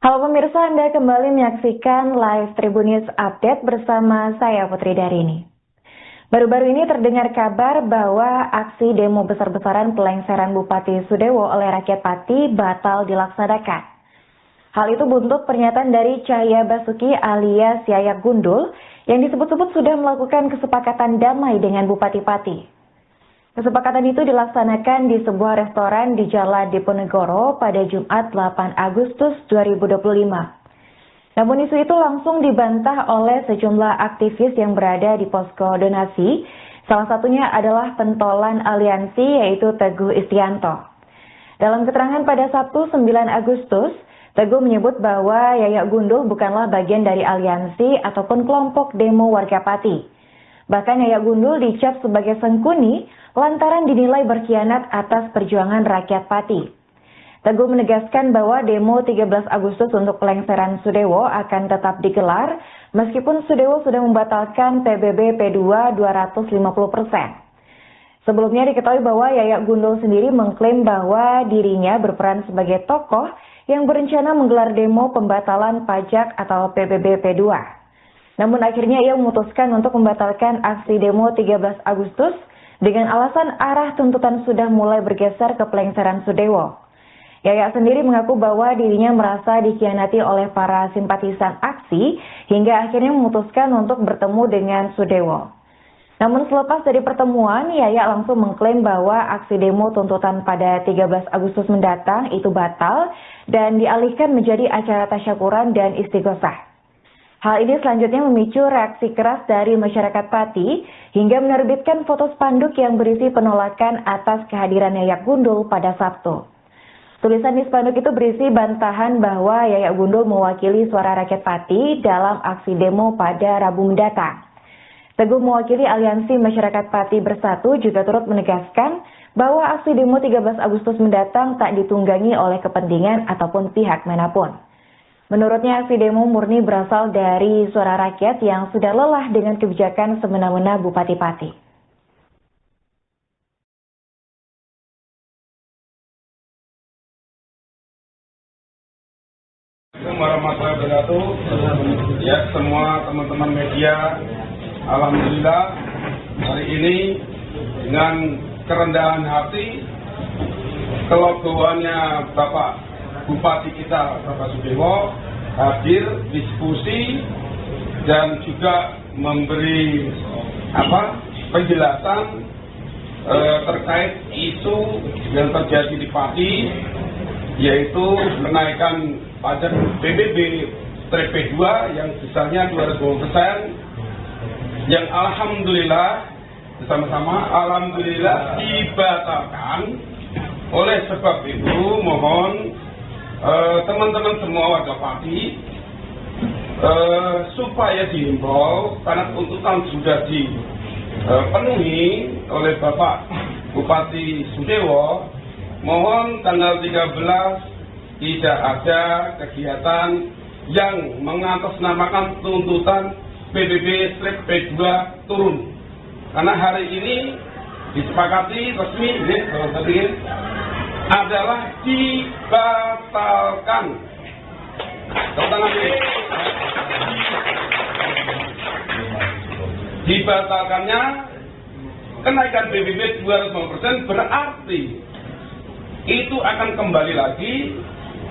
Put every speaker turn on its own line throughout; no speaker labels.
Halo pemirsa, Anda kembali menyaksikan live Tribun News Update bersama saya Putri Darini. Baru-baru ini terdengar kabar bahwa aksi demo besar-besaran pelengseran Bupati Sudewo oleh rakyat Pati batal dilaksanakan. Hal itu buntut pernyataan dari Cahya Basuki alias Yayak Gundul yang disebut-sebut sudah melakukan kesepakatan damai dengan Bupati Pati. Kesepakatan itu dilaksanakan di sebuah restoran di Jalan Diponegoro pada Jumat 8 Agustus 2025. Namun isu itu langsung dibantah oleh sejumlah aktivis yang berada di posko donasi. Salah satunya adalah pentolan aliansi yaitu Teguh Istianto. Dalam keterangan pada Sabtu 9 Agustus, Teguh menyebut bahwa Yayak Gundul bukanlah bagian dari aliansi ataupun kelompok demo warga Pati. Bahkan Yayak Gundul dicap sebagai sengkuni lantaran dinilai berkhianat atas perjuangan rakyat Pati. Teguh menegaskan bahwa demo 13 Agustus untuk pelengseran Sudewo akan tetap digelar meskipun Sudewo sudah membatalkan PBB P2 250%. Sebelumnya diketahui bahwa Yayak Gundul sendiri mengklaim bahwa dirinya berperan sebagai tokoh yang berencana menggelar demo pembatalan pajak atau PBB P2. Namun akhirnya ia memutuskan untuk membatalkan aksi demo 13 Agustus dengan alasan arah tuntutan sudah mulai bergeser ke pelengseran Sudewo. Yayak sendiri mengaku bahwa dirinya merasa dikhianati oleh para simpatisan aksi hingga akhirnya memutuskan untuk bertemu dengan Sudewo. Namun selepas dari pertemuan, Yayak langsung mengklaim bahwa aksi demo tuntutan pada 13 Agustus mendatang itu batal dan dialihkan menjadi acara tasyakuran dan istighosah. Hal ini selanjutnya memicu reaksi keras dari masyarakat Pati hingga menerbitkan foto spanduk yang berisi penolakan atas kehadiran Yayak Gundul pada Sabtu. Tulisan di spanduk itu berisi bantahan bahwa Yayak Gundul mewakili suara rakyat Pati dalam aksi demo pada Rabu mendatang. Teguh mewakili Aliansi Masyarakat Pati Bersatu juga turut menegaskan bahwa aksi demo 13 Agustus mendatang tak ditunggangi oleh kepentingan ataupun pihak manapun. Menurutnya aksi demo murni berasal dari suara rakyat yang sudah lelah dengan kebijakan semena-mena Bupati Pati.
Warahmatullahi wabarakatuh. Ya, semua teman-teman media, alhamdulillah hari ini dengan kerendahan hati kelegoannya Bapak Bupati kita, Bapak Sudewo, hadir diskusi dan juga memberi penjelasan terkait isu yang terjadi di Pati, yaitu menaikkan pajak PBB P2 yang besarnya 250%, yang alhamdulillah bersama-sama alhamdulillah dibatalkan. Oleh sebab itu mohon teman-teman semua warga Pati supaya dihimbau karena tuntutan sudah dipenuhi oleh Bapak Bupati Sudewo, mohon tanggal 13 tidak ada kegiatan yang mengatasnamakan tuntutan PBB P2 turun, karena hari ini disepakati resmi adalah dibatalkan. Dibatalkannya kenaikan PBB 250% berarti itu akan kembali lagi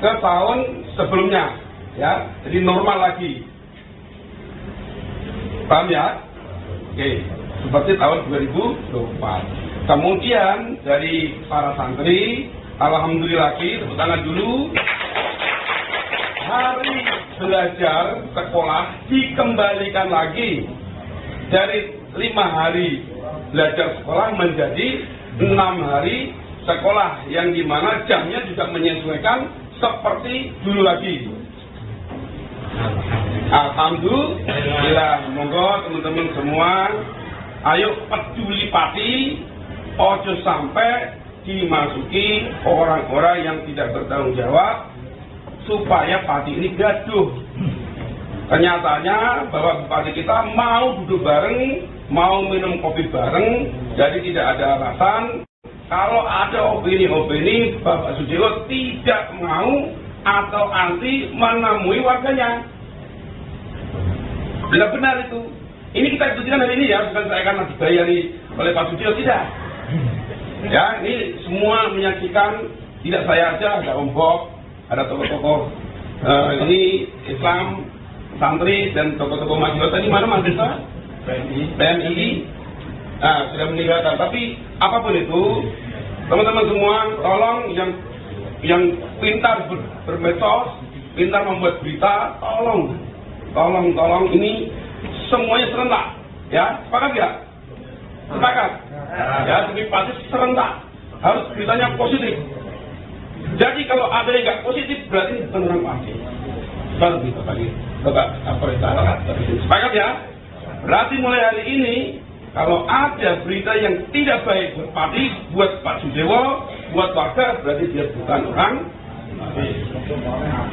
ke tahun sebelumnya, ya, jadi normal lagi. Paham ya? Oke, seperti tahun 2024. Kemudian dari para santri, alhamdulillah tepuk tangan dulu, hari belajar sekolah dikembalikan lagi dari 5 hari belajar sekolah menjadi 6 hari sekolah, yang dimana jamnya juga menyesuaikan seperti dulu lagi. Alhamdulillah, monggo teman-teman semua, ayo peduli Pati, ojo sampai dimasuki orang-orang yang tidak bertanggung jawab supaya Pati ini gaduh. Kenyataannya bahwa Bupati kita mau duduk bareng, mau minum kopi bareng, jadi tidak ada alasan. Kalau ada opini-opini Bapak Sudewo tidak mau atau anti menemui warganya. Benar-benar itu. Ini kita diskusikan hari ini ya, bukan saya akan dibayari oleh Pak Sudio, tidak. Ya, ini semua menyaksikan, tidak saya aja, ada Om Bob, ada tokoh-tokoh ini Islam, santri dan tokoh-tokoh masyarakat. Tadi mana Mas Desa? PNI. Nah, sudah meninggalkan. Tapi apapun itu, teman-teman semua, tolong yang pintar bermedsos, pintar membuat berita, tolong ini semuanya serentak, ya, sepakat ya? Sepakat, ya, jadi pasti serentak, harus beritanya positif. Jadi kalau ada yang nggak positif, berarti bukan orang pasti. Baru kita tadi, sepakat ya? Berarti mulai hari ini, kalau ada berita yang tidak baik buat Pati, buat Pak Sudewo, buat warga, berarti dia bukan orang.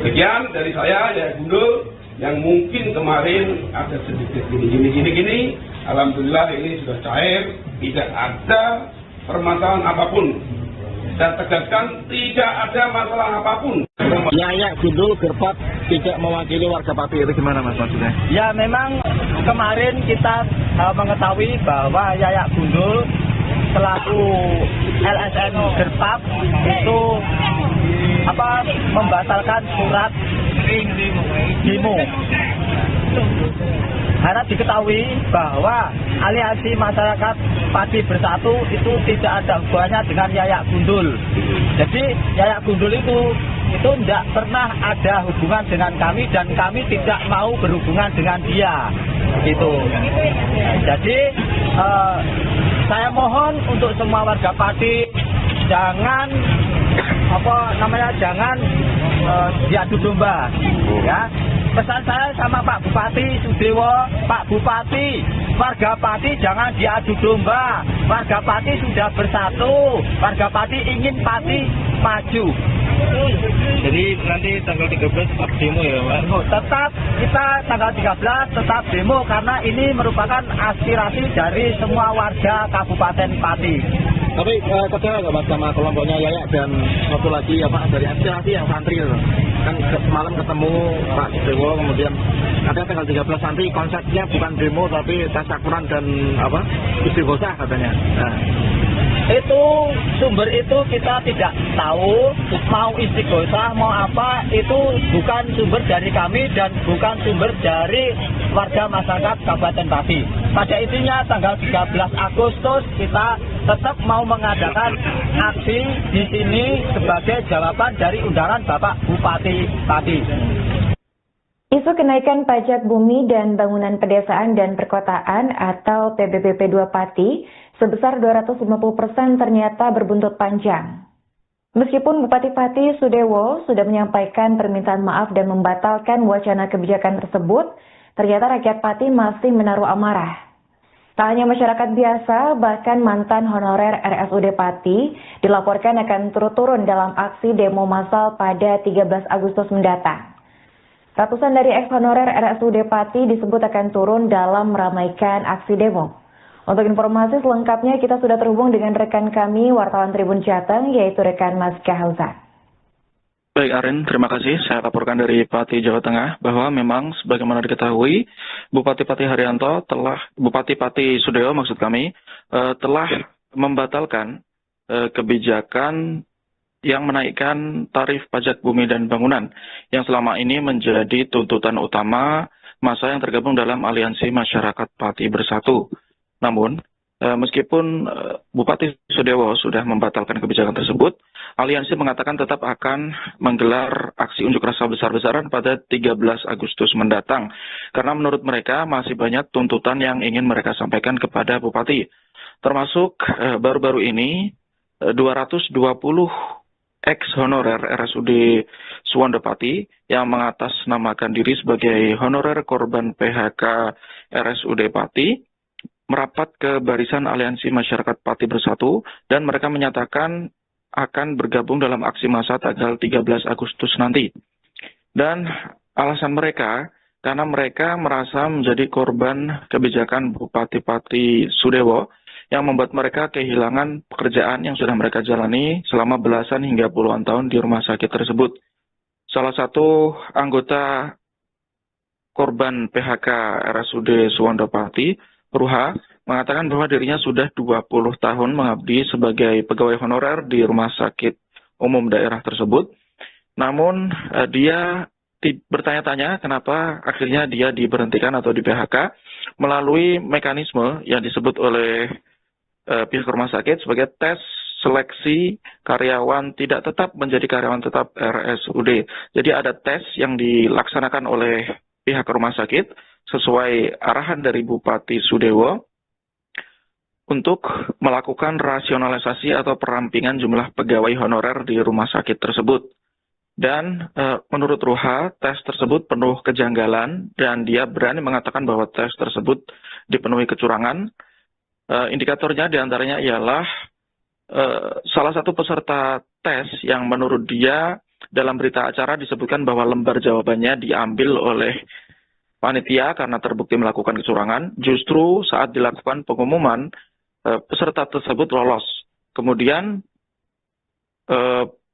Sekian dari saya, ya Gundul, yang mungkin kemarin ada sedikit gini. Alhamdulillah ini sudah cair, tidak ada permasalahan apapun. Dan tegaskan, tidak ada masalah apapun.
Yayak Gundul Gerpat tidak mewakili warga Pati, itu gimana Mas maksudnya?
Ya memang kemarin kita mengetahui bahwa Yayak Gundul selaku LSM Gerpat itu membatalkan surat demo. Harap diketahui bahwa Aliansi Masyarakat Pati Bersatu itu tidak ada hubungannya dengan Yayak Gundul. Jadi Yayak Gundul itu tidak pernah ada hubungan dengan kami dan kami tidak mau berhubungan dengan dia. Gitu. Jadi saya mohon untuk semua warga Pati jangan jangan diadu domba, ya. Pesan saya sama Pak Bupati Sudewo, Pak Bupati, warga Pati jangan diadu domba. Warga Pati sudah bersatu, warga Pati ingin Pati maju.
Jadi nanti tanggal 13 tetap demo ya Pak?
Tetap kita tanggal 13 tetap demo karena ini merupakan aspirasi dari semua warga Kabupaten Pati.
Tapi kecewa nggak Mas sama kelompoknya Yayak dan satu lagi dari aspirasi yang santri itu? Kan semalam ketemu Pak Sudewo, kemudian ada tanggal 13 nanti konsepnya bukan demo tapi tasyakuran dan istighosah katanya. Nah.
Itu sumber itu kita tidak tahu, mau istighosah mau apa, itu bukan sumber dari kami dan bukan sumber dari warga masyarakat Kabupaten Pati. Pada intinya tanggal 13 Agustus kita tetap mau mengadakan aksi di sini sebagai jawaban dari undangan Bapak Bupati Pati.
Isu kenaikan pajak bumi dan bangunan pedesaan dan perkotaan atau PBBP 2 Pati sebesar 250% ternyata berbuntut panjang. Meskipun Bupati Pati Sudewo sudah menyampaikan permintaan maaf dan membatalkan wacana kebijakan tersebut, ternyata rakyat Pati masih menaruh amarah. Tak hanya masyarakat biasa, bahkan mantan honorer RSUD Pati dilaporkan akan turun dalam aksi demo massal pada 13 Agustus mendatang. Ratusan dari ex-honorer RSUD Pati disebut akan turun dalam meramaikan aksi demo. Untuk informasi selengkapnya kita sudah terhubung dengan rekan kami, wartawan Tribun Jateng, yaitu rekan Mas Kahauzan.
Baik Aren, terima kasih. Saya laporkan dari Pati, Jawa Tengah, bahwa memang sebagaimana diketahui, Bupati Pati Bupati Pati Sudewo maksud kami, telah membatalkan kebijakan yang menaikkan tarif pajak bumi dan bangunan yang selama ini menjadi tuntutan utama masa yang tergabung dalam Aliansi Masyarakat Pati Bersatu. Namun, meskipun Bupati Sudewo sudah membatalkan kebijakan tersebut, Aliansi mengatakan tetap akan menggelar aksi unjuk rasa besar-besaran pada 13 Agustus mendatang. Karena menurut mereka masih banyak tuntutan yang ingin mereka sampaikan kepada Bupati. Termasuk baru-baru ini 220 ex-honorer RSUD Suwondo Pati yang mengatasnamakan diri sebagai honorer korban PHK RSUD Pati merapat ke barisan Aliansi Masyarakat Pati Bersatu dan mereka menyatakan akan bergabung dalam aksi massa tanggal 13 Agustus nanti. Dan alasan mereka karena mereka merasa menjadi korban kebijakan Bupati Pati Sudewo yang membuat mereka kehilangan pekerjaan yang sudah mereka jalani selama belasan hingga puluhan tahun di rumah sakit tersebut. salah satu anggota korban PHK RSUD Suwandopati, Ruha, mengatakan bahwa dirinya sudah 20 tahun mengabdi sebagai pegawai honorer di rumah sakit umum daerah tersebut. Namun dia bertanya-tanya kenapa akhirnya dia diberhentikan atau di PHK melalui mekanisme yang disebut oleh pihak rumah sakit sebagai tes seleksi karyawan tidak tetap menjadi karyawan tetap RSUD. Jadi ada tes yang dilaksanakan oleh pihak rumah sakit sesuai arahan dari Bupati Sudewo untuk melakukan rasionalisasi atau perampingan jumlah pegawai honorer di rumah sakit tersebut. Dan menurut Ruha, tes tersebut penuh kejanggalan dan dia berani mengatakan bahwa tes tersebut dipenuhi kecurangan. Indikatornya diantaranya ialah salah satu peserta tes yang menurut dia dalam berita acara disebutkan bahwa lembar jawabannya diambil oleh panitia karena terbukti melakukan kecurangan. Justru saat dilakukan pengumuman, peserta tersebut lolos. Kemudian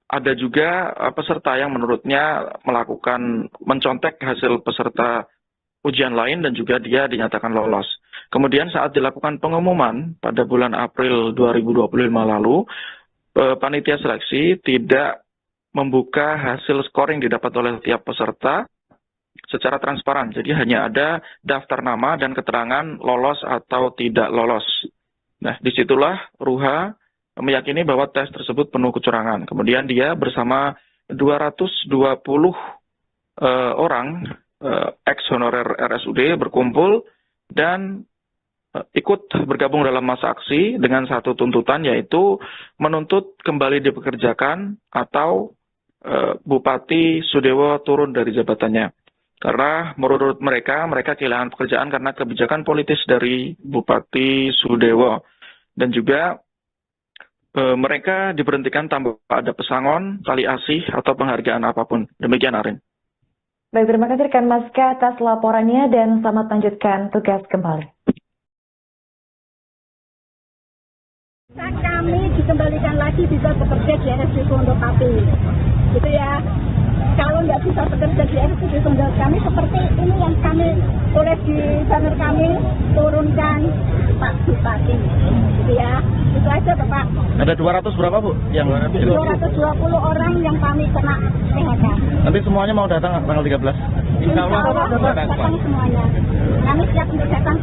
ada juga peserta yang menurutnya mencontek hasil peserta ujian lain dan juga dia dinyatakan lolos. Kemudian saat dilakukan pengumuman pada bulan April 2025 lalu, panitia seleksi tidak membuka hasil scoring didapat oleh tiap peserta secara transparan. Jadi hanya ada daftar nama dan keterangan lolos atau tidak lolos. Nah, disitulah Ruha meyakini bahwa tes tersebut penuh kecurangan. Kemudian dia bersama 220 orang ex-honorer RSUD berkumpul dan ikut bergabung dalam masa aksi dengan satu tuntutan, yaitu menuntut kembali dipekerjakan atau Bupati Sudewo turun dari jabatannya. Karena menurut mereka kehilangan pekerjaan karena kebijakan politis dari Bupati Sudewo. Dan juga mereka diberhentikan tanpa ada pesangon, tali asih, atau penghargaan apapun. Demikian, Arin.
Baik, terima kasih rekan Maska atas laporannya dan selamat lanjutkan tugas kembali.
Kami dikembalikan lagi bisa bekerja di RSUD Suwandopati, gitu ya. Kalau nggak bisa bekerja di RSUD Suwandopati kami seperti ini yang kami tulis di banner kami, turunkan Pak Bupati, gitu ya. Itu aja Bapak.
Ada 200 berapa Bu? Yang
220 orang yang kami kena PHK.
nanti semuanya mau datang tanggal 13?
Insya Allah datang semuanya. Kami siap untuk datang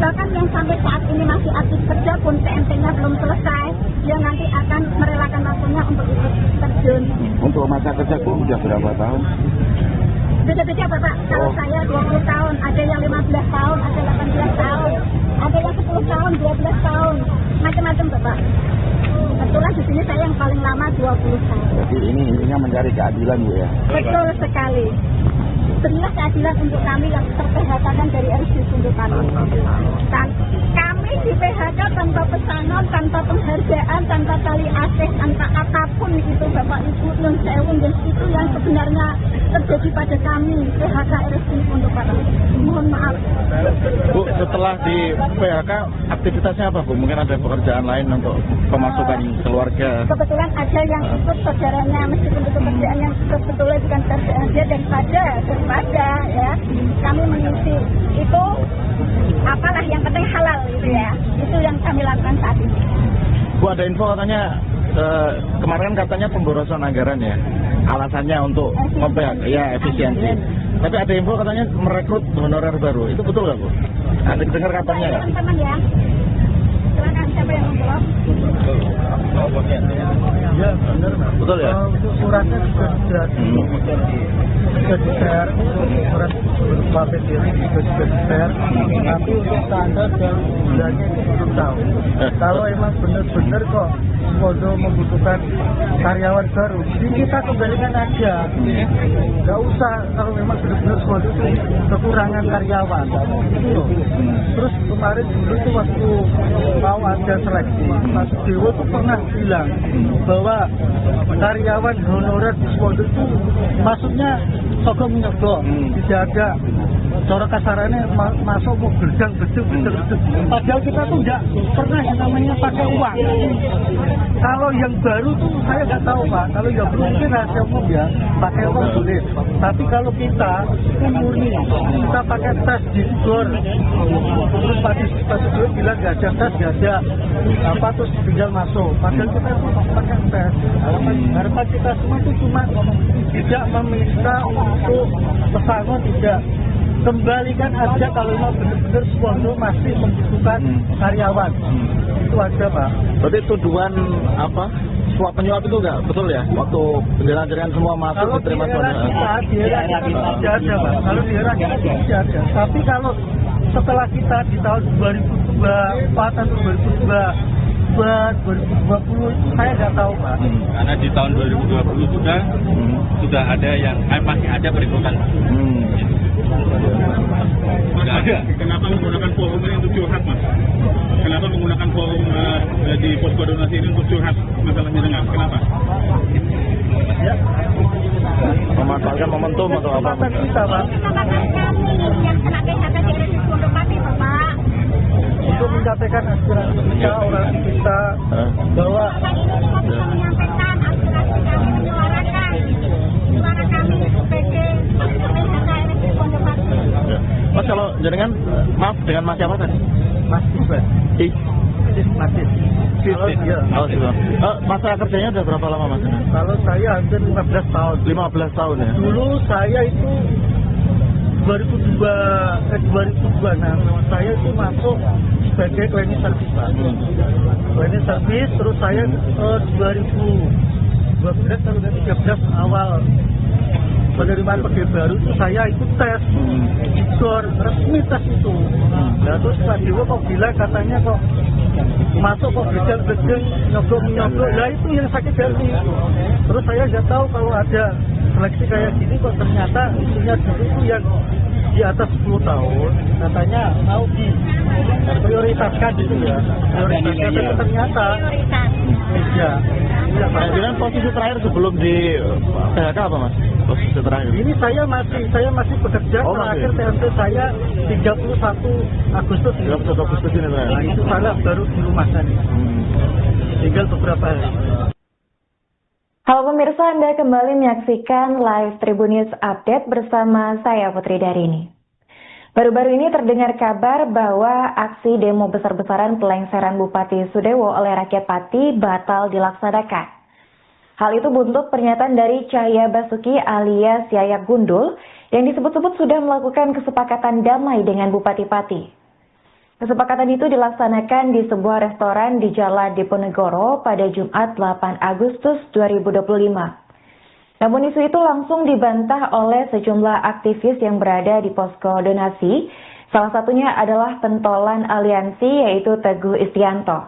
bahkan yang sampai saat ini masih aktif kerja pun PMP-nya belum selesai, dia nanti akan merelakan waktunya untuk ikut terjun.
Untuk masa kerja Bu udah berapa tahun?
Beda-beda Bapak. Kalau saya 20 tahun, ada yang 15 tahun, ada 18 tahun, ada yang 10 tahun, 12 tahun, macam-macam Bapak. Kebetulan di sini saya yang paling lama 20 tahun.
Jadi ini intinya mencari keadilan Bu ya?
Betul sekali. Berilah keadilan untuk kami yang ter-PHK dari RSUD Suwandopati. Kami di PHK tanpa pesangon, tanpa penghargaan, tanpa tali asih, tanpa apapun itu Bapak Ibu yang sewu itu yang sebenarnya terjadi pada kami PHK RSUD Suwandopati. Mohon maaf.
Bu, setelah di PHK aktivitasnya apa Bu? Mungkin ada pekerjaan lain untuk pemasukan keluarga?
Kebetulan ada yang ikut saudaranya, meskipun itu kerjaan yang sebetulnya bukan kerjaan dia, daripada ya kami mengisi itu apalah yang penting halal gitu ya. Itu yang kami lakukan saat ini.
Bu, ada info katanya kemarin katanya pemborosan anggaran ya, alasannya untuk efisiensi. Tapi ada info katanya merekrut honorer baru, itu betul nggak Bu? Ada dengar kabarnya nggak?
Teman-teman ya, silakan siapa yang menjawab?
Ya benar. Betul ya?
Untuk suratnya sudah di-share, surat berupa PDR juga sudah di-share, tapi untuk standar dan bulannya itu belum tahu. Kalau emang benar-benar kok Poldo membutuhkan karyawan baru, jadi kita kembalikan aja. Nggak usah kalau memang benar-benar Poldo itu kekurangan karyawan. Terus kemarin dulu itu waktu mau ada seleksi, Mas Dewo tuh pernah bilang bahwa karyawan honorer di Poldo itu maksudnya sogong nyogong, tidak ada cara kasarannya masuk mau gedang beduk. Padahal kita tuh nggak pernah yang namanya pakai uang. Kalau yang baru tuh saya nggak tahu Pak. Kalau yang belum mungkin rahasia umum ya, pakai uang boleh. Tapi kalau kita itu murni, kita pakai tes di Gor. Terus Pak Gor bilang nggak ada tes, nggak ada apa terus tinggal masuk. Padahal kita itu pakai tes. Harapan kita semua itu cuma tidak meminta untuk pesangon, tidak. Kembalikan aja kalau memang benar-benar sponsor masih membutuhkan karyawan. Itu aja Pak.
Berarti tuduhan apa? Suap penyuap itu nggak betul ya? Waktu jaringan semua masuk
Kalau
diterima
di era
suapnya.
di era kita tidak ada Pak. Kalau di era kita tidak ada. Tapi kalau setelah kita di tahun 2024 atau 2020 itu saya nggak tahu Pak.
Karena di tahun 2020 sudah ada yang masih ada peributan. Sudah ada.
Kenapa menggunakan forum ini untuk curhat Mas? Kenapa menggunakan forum di posko donasi ini untuk curhat masalahnya dengan kenapa?
Ya.
Memanfaatkan momentum atau apa?
Kesempatan kita Pak.
Kesempatan kami yang kena PHK di RSUD Pondok Pati Bapak.
Untuk menyampaikan aspirasi kita, orang kita bahwa
Kali ini kita bisa menyampaikan aspirasi kami, menyuarakan suara kami sebagai PHK RSUD Pondok Pati.
Mas kalau jaringan, maaf dengan Mas siapa tadi?
Mas Iban, Masih. Kalau dia,
Oh, masa kerjanya udah berapa lama Mas?
kalau saya hampir 15 tahun.
15 tahun ya?
Dulu saya itu 2002, saya itu masuk sebagai cleaning service Pak. Cleaning service, terus saya 2012 atau 2013 awal penerimaan pegawai baru itu saya ikut tes Gor, resmi tes itu. Nah terus Pak Dewo kok bilang katanya kok masuk kok bejeng-bejeng, nyogok-nyogok, lah itu yang sakit hati. Terus saya nggak tahu kalau ada seleksi kayak gini kok ternyata isinya dulu itu yang di atas 10 tahun katanya mau diprioritaskan gitu ya. Prioritaskan tapi ternyata ya. Iya, Pak.
Dengan posisi terakhir sebelum di PHK apa Mas? Posisi terakhir?
Ini saya masih bekerja, terakhir TMT saya 31 Agustus.
31 Agustus ini
Nah,
terakhir.
itu saya baru di rumah tadi. Tinggal beberapa hari.
Halo pemirsa, Anda kembali menyaksikan live Tribunnews Update bersama saya Putri Darini. Baru-baru ini terdengar kabar bahwa aksi demo besar-besaran pelengseran Bupati Sudewo oleh rakyat Pati batal dilaksanakan. Hal itu buntut pernyataan dari Cahya Basuki alias Yayak Gundul yang disebut-sebut sudah melakukan kesepakatan damai dengan Bupati Pati. Kesepakatan itu dilaksanakan di sebuah restoran di Jalan Diponegoro pada Jumat 8 Agustus 2025. Namun isu itu langsung dibantah oleh sejumlah aktivis yang berada di posko donasi. Salah satunya adalah pentolan aliansi yaitu Teguh Istianto.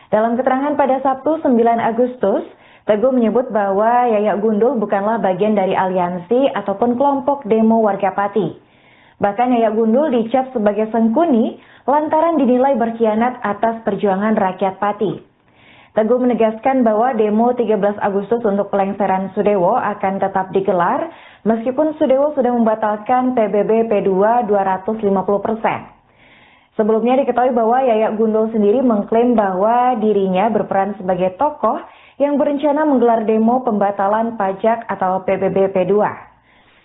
Dalam keterangan pada Sabtu 9 Agustus, Teguh menyebut bahwa Yayak Gundul bukanlah bagian dari aliansi ataupun kelompok demo warga Pati. Bahkan Yayak Gundul dicap sebagai sengkuni lantaran dinilai berkhianat atas perjuangan rakyat Pati. Teguh menegaskan bahwa demo 13 Agustus untuk pelengseran Sudewo akan tetap digelar meskipun Sudewo sudah membatalkan PBB P2 250%. Sebelumnya diketahui bahwa Yayak Gundul sendiri mengklaim bahwa dirinya berperan sebagai tokoh yang berencana menggelar demo pembatalan pajak atau PBB P2.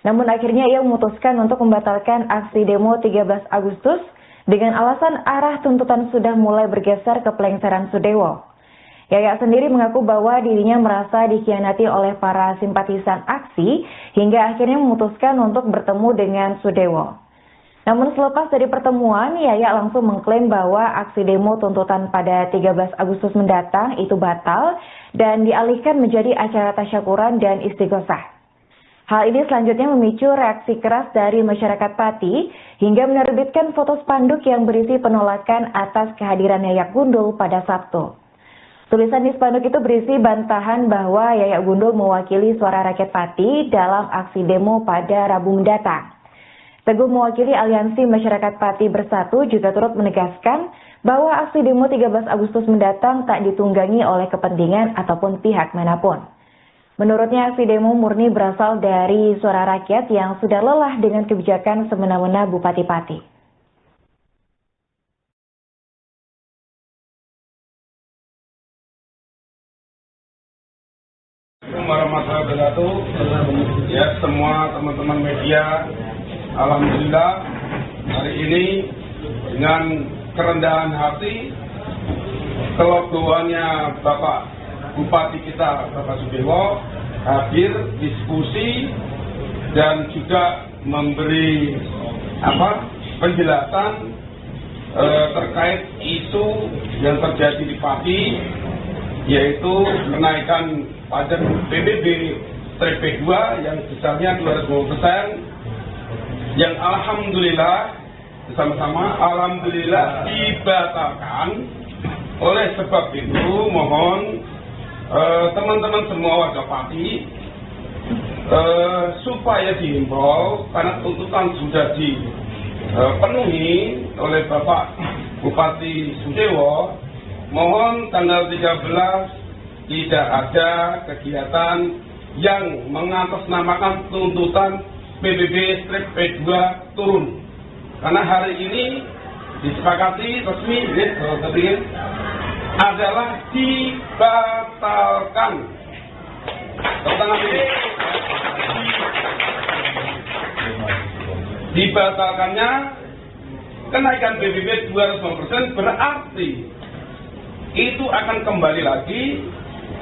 Namun akhirnya ia memutuskan untuk membatalkan aksi demo 13 Agustus dengan alasan arah tuntutan sudah mulai bergeser ke pelengseran Sudewo. Yayak sendiri mengaku bahwa dirinya merasa dikhianati oleh para simpatisan aksi hingga akhirnya memutuskan untuk bertemu dengan Sudewo. Namun selepas dari pertemuan, Yayak langsung mengklaim bahwa aksi demo tuntutan pada 13 Agustus mendatang itu batal dan dialihkan menjadi acara tasyakuran dan istighosah. Hal ini selanjutnya memicu reaksi keras dari masyarakat Pati hingga menerbitkan foto spanduk yang berisi penolakan atas kehadiran Yayak Gundul pada Sabtu. Tulisan di spanduk itu berisi bantahan bahwa Yayak Gundul mewakili suara rakyat Pati dalam aksi demo pada Rabu mendatang. Teguh mewakili Aliansi Masyarakat Pati Bersatu juga turut menegaskan bahwa aksi demo 13 Agustus mendatang tak ditunggangi oleh kepentingan ataupun pihak manapun. Menurutnya aksi demo murni berasal dari suara rakyat yang sudah lelah dengan kebijakan semena-mena Bupati Pati.
berbahagia. Alhamdulillah hari ini dengan kerendahan hati, kelegoannya Bapak Bupati kita, Bapak Sudewo, hadir diskusi dan juga memberi penjelasan terkait isu yang terjadi di Pati, yaitu kenaikan pajak PBB P2 yang besarnya 200%, yang alhamdulillah bersama-sama alhamdulillah dibatalkan. Oleh sebab itu mohon teman-teman semua warga Pati supaya dihimbau, karena tuntutan sudah dipenuhi oleh Bapak Bupati Sudewo, mohon tanggal 13 tidak ada kegiatan yang mengatasnamakan tuntutan PBB P2 turun, karena hari ini disepakati resmi adalah dibatalkan. Dibatalkannya kenaikan PBB 200% berarti itu akan kembali lagi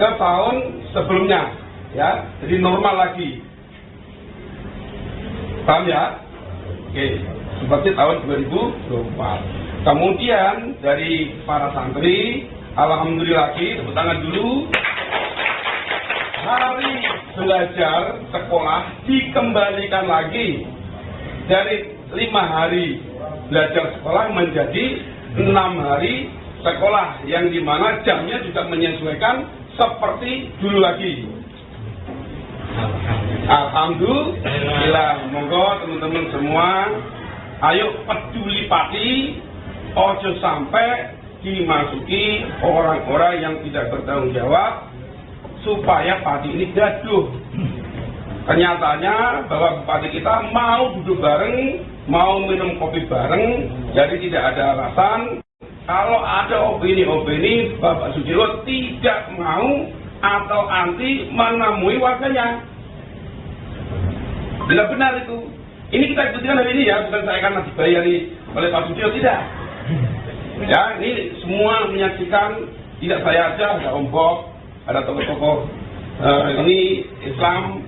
ke tahun sebelumnya, ya, jadi normal lagi. Paham ya? Oke, seperti tahun 2024. Kemudian dari para santri, alhamdulillah, tepuk tangan dulu. Hari belajar sekolah dikembalikan lagi dari 5 hari belajar sekolah menjadi 6 hari sekolah, yang dimana jamnya juga menyesuaikan seperti dulu lagi. Alhamdulillah, monggo teman-teman semua, ayo peduli Pati, ojo sampai dimasuki orang-orang yang tidak bertanggung jawab, supaya Pati ini gaduh. Kenyataannya bahwa Bupati kita mau duduk bareng, mau minum kopi bareng, jadi tidak ada alasan kalau ada opini-opini Bapak Sudewo tidak mau atau anti menemui warganya. Benar-benar itu. Ini kita diskusikan hari ini ya, bukan saya akan dibayari oleh Pak Sudewo, tidak. Ya, ini semua menyaksikan, tidak saya aja, ada Om Bob, ada tokoh-tokoh ini Islam,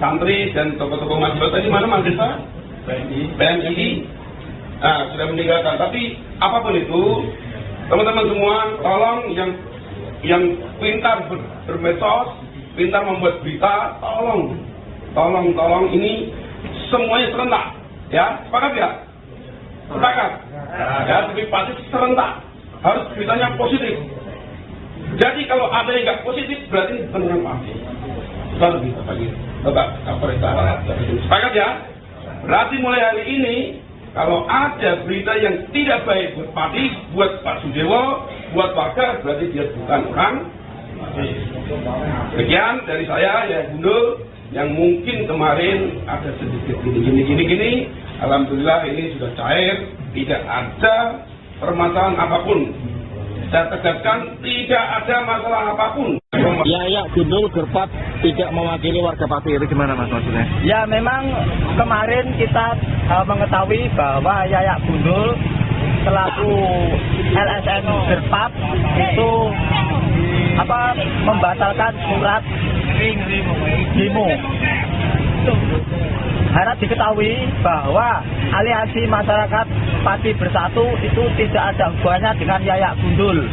santri dan tokoh-tokoh mahasiswa di mana mahasiswa? PMI. Nah, sudah meninggalkan. Tapi apapun itu, teman-teman semua, tolong yang pintar bermedsos, pintar membuat berita, tolong ini semuanya serentak, ya, sepakat ya? Sepakat. Ya, tapi pasti serentak. Harus beritanya positif. Jadi kalau ada yang nggak positif, berarti benar pasti. Baru bisa bagi Bapak Kapolres. Sepakat ya? Berarti mulai hari ini, kalau ada berita yang tidak baik buat Pati, buat Pak Sudewo, buat warga, berarti dia bukan orang. Sekian dari saya, ya Gundul, yang mungkin kemarin ada sedikit gini. Alhamdulillah ini sudah cair, tidak ada permasalahan apapun. Saya tegaskan, tidak ada masalah apapun.
Ya, Gundul Gerpat tidak mewakili warga Pati, itu gimana Mas maksudnya? Ya, memang kemarin kita mengetahui bahwa Yayak Gundul selaku LSM Gerpat itu membatalkan surat demo. Harap diketahui bahwa aliansi masyarakat Pati Bersatu itu tidak ada hubungannya dengan Yayak Gundul.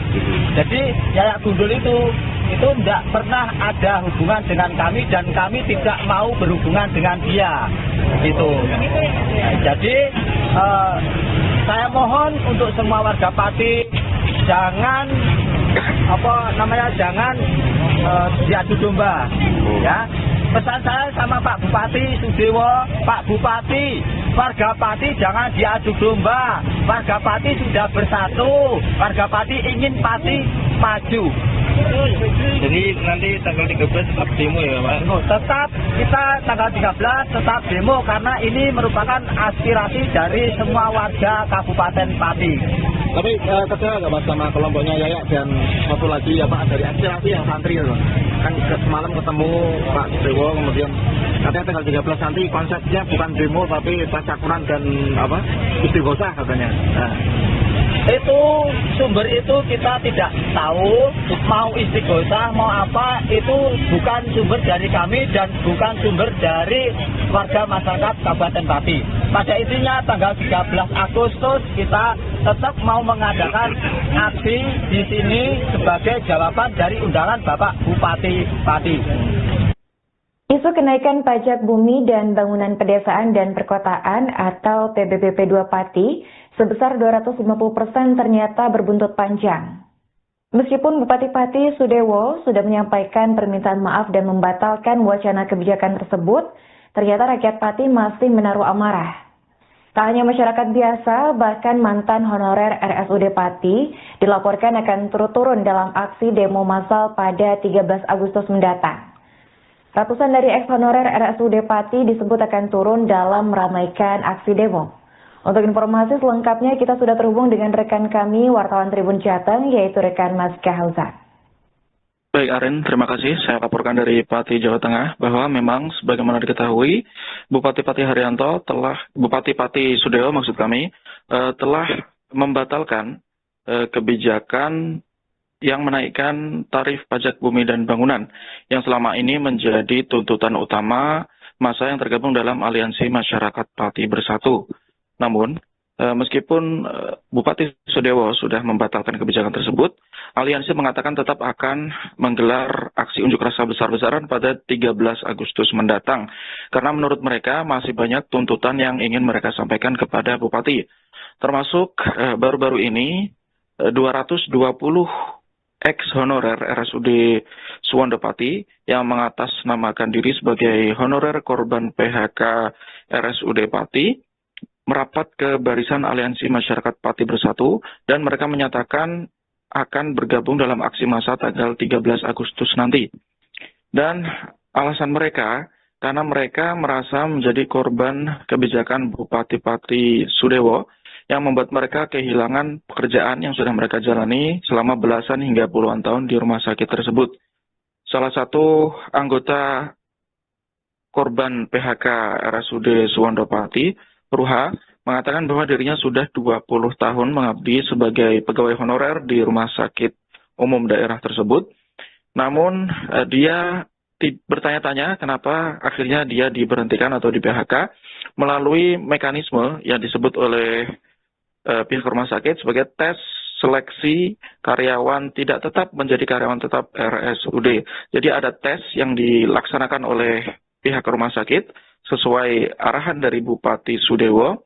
Jadi Yayak Gundul itu tidak pernah ada hubungan dengan kami dan kami tidak mau berhubungan dengan dia. Gitu. Jadi saya mohon untuk semua warga Pati jangan jangan diadu domba, ya. Pesan saya sama Pak Bupati Sudewo, Pak Bupati, warga Pati jangan diadu domba. Warga Pati sudah bersatu, warga Pati ingin Pati maju. Jadi nanti tanggal 13 tetap demo ya Pak?
Tetap kita tanggal 13 tetap demo karena ini merupakan aspirasi dari semua warga Kabupaten Pati.
Tapi kecewa nggak Mas sama kelompoknya Yayak dan satu lagi apa dari aspirasi yang santri loh? Kan semalam ketemu Pak Dewo, kemudian katanya tanggal 13 nanti konsepnya bukan demo tapi tasyakuran dan apa istighosah katanya. Nah.
Itu sumber itu kita tidak tahu, mau istighosah mau apa itu bukan sumber dari kami dan bukan sumber dari warga masyarakat Kabupaten Pati. Pada intinya tanggal 13 Agustus kita tetap mau mengadakan aksi di sini sebagai jawaban dari undangan Bapak Bupati Pati.
Isu kenaikan pajak bumi dan bangunan pedesaan dan perkotaan atau PBBP 2 Pati sebesar 250% ternyata berbuntut panjang. Meskipun Bupati Pati Sudewo sudah menyampaikan permintaan maaf dan membatalkan wacana kebijakan tersebut, ternyata rakyat Pati masih menaruh amarah. Tak hanya masyarakat biasa, bahkan mantan honorer RSUD Pati dilaporkan akan turun dalam aksi demo massal pada 13 Agustus mendatang. Ratusan dari ex-honorer RSUD Pati disebut akan turun dalam meramaikan aksi demo. Untuk informasi selengkapnya kita sudah terhubung dengan rekan kami, wartawan Tribun Jateng, yaitu rekan Mas Kahauzan.
Baik Aren, terima kasih. Saya laporkan dari Pati, Jawa Tengah, bahwa memang sebagaimana diketahui, Bupati Pati Bupati Pati Sudewo maksud kami, telah membatalkan kebijakan yang menaikkan tarif pajak bumi dan bangunan yang selama ini menjadi tuntutan utama massa yang tergabung dalam Aliansi Masyarakat Pati Bersatu. Namun, meskipun Bupati Sudewo sudah membatalkan kebijakan tersebut, Aliansi mengatakan tetap akan menggelar aksi unjuk rasa besar-besaran pada 13 Agustus mendatang. Karena menurut mereka masih banyak tuntutan yang ingin mereka sampaikan kepada Bupati. Termasuk baru-baru ini 220 ex-honorer RSUD Suwondopati yang mengatasnamakan diri sebagai honorer korban PHK RSUD Pati merapat ke barisan Aliansi Masyarakat Pati Bersatu dan mereka menyatakan akan bergabung dalam aksi massa tanggal 13 Agustus nanti. Dan alasan mereka karena mereka merasa menjadi korban kebijakan Bupati Pati Sudewo yang membuat mereka kehilangan pekerjaan yang sudah mereka jalani selama belasan hingga puluhan tahun di rumah sakit tersebut. Salah satu anggota korban PHK RSUD Suwondopati, Ruha, mengatakan bahwa dirinya sudah 20 tahun mengabdi sebagai pegawai honorer di rumah sakit umum daerah tersebut. Namun dia bertanya-tanya kenapa akhirnya dia diberhentikan atau di PHK melalui mekanisme yang disebut oleh pihak rumah sakit sebagai tes seleksi karyawan tidak tetap menjadi karyawan tetap RSUD. Jadi ada tes yang dilaksanakan oleh pihak rumah sakit sesuai arahan dari Bupati Sudewo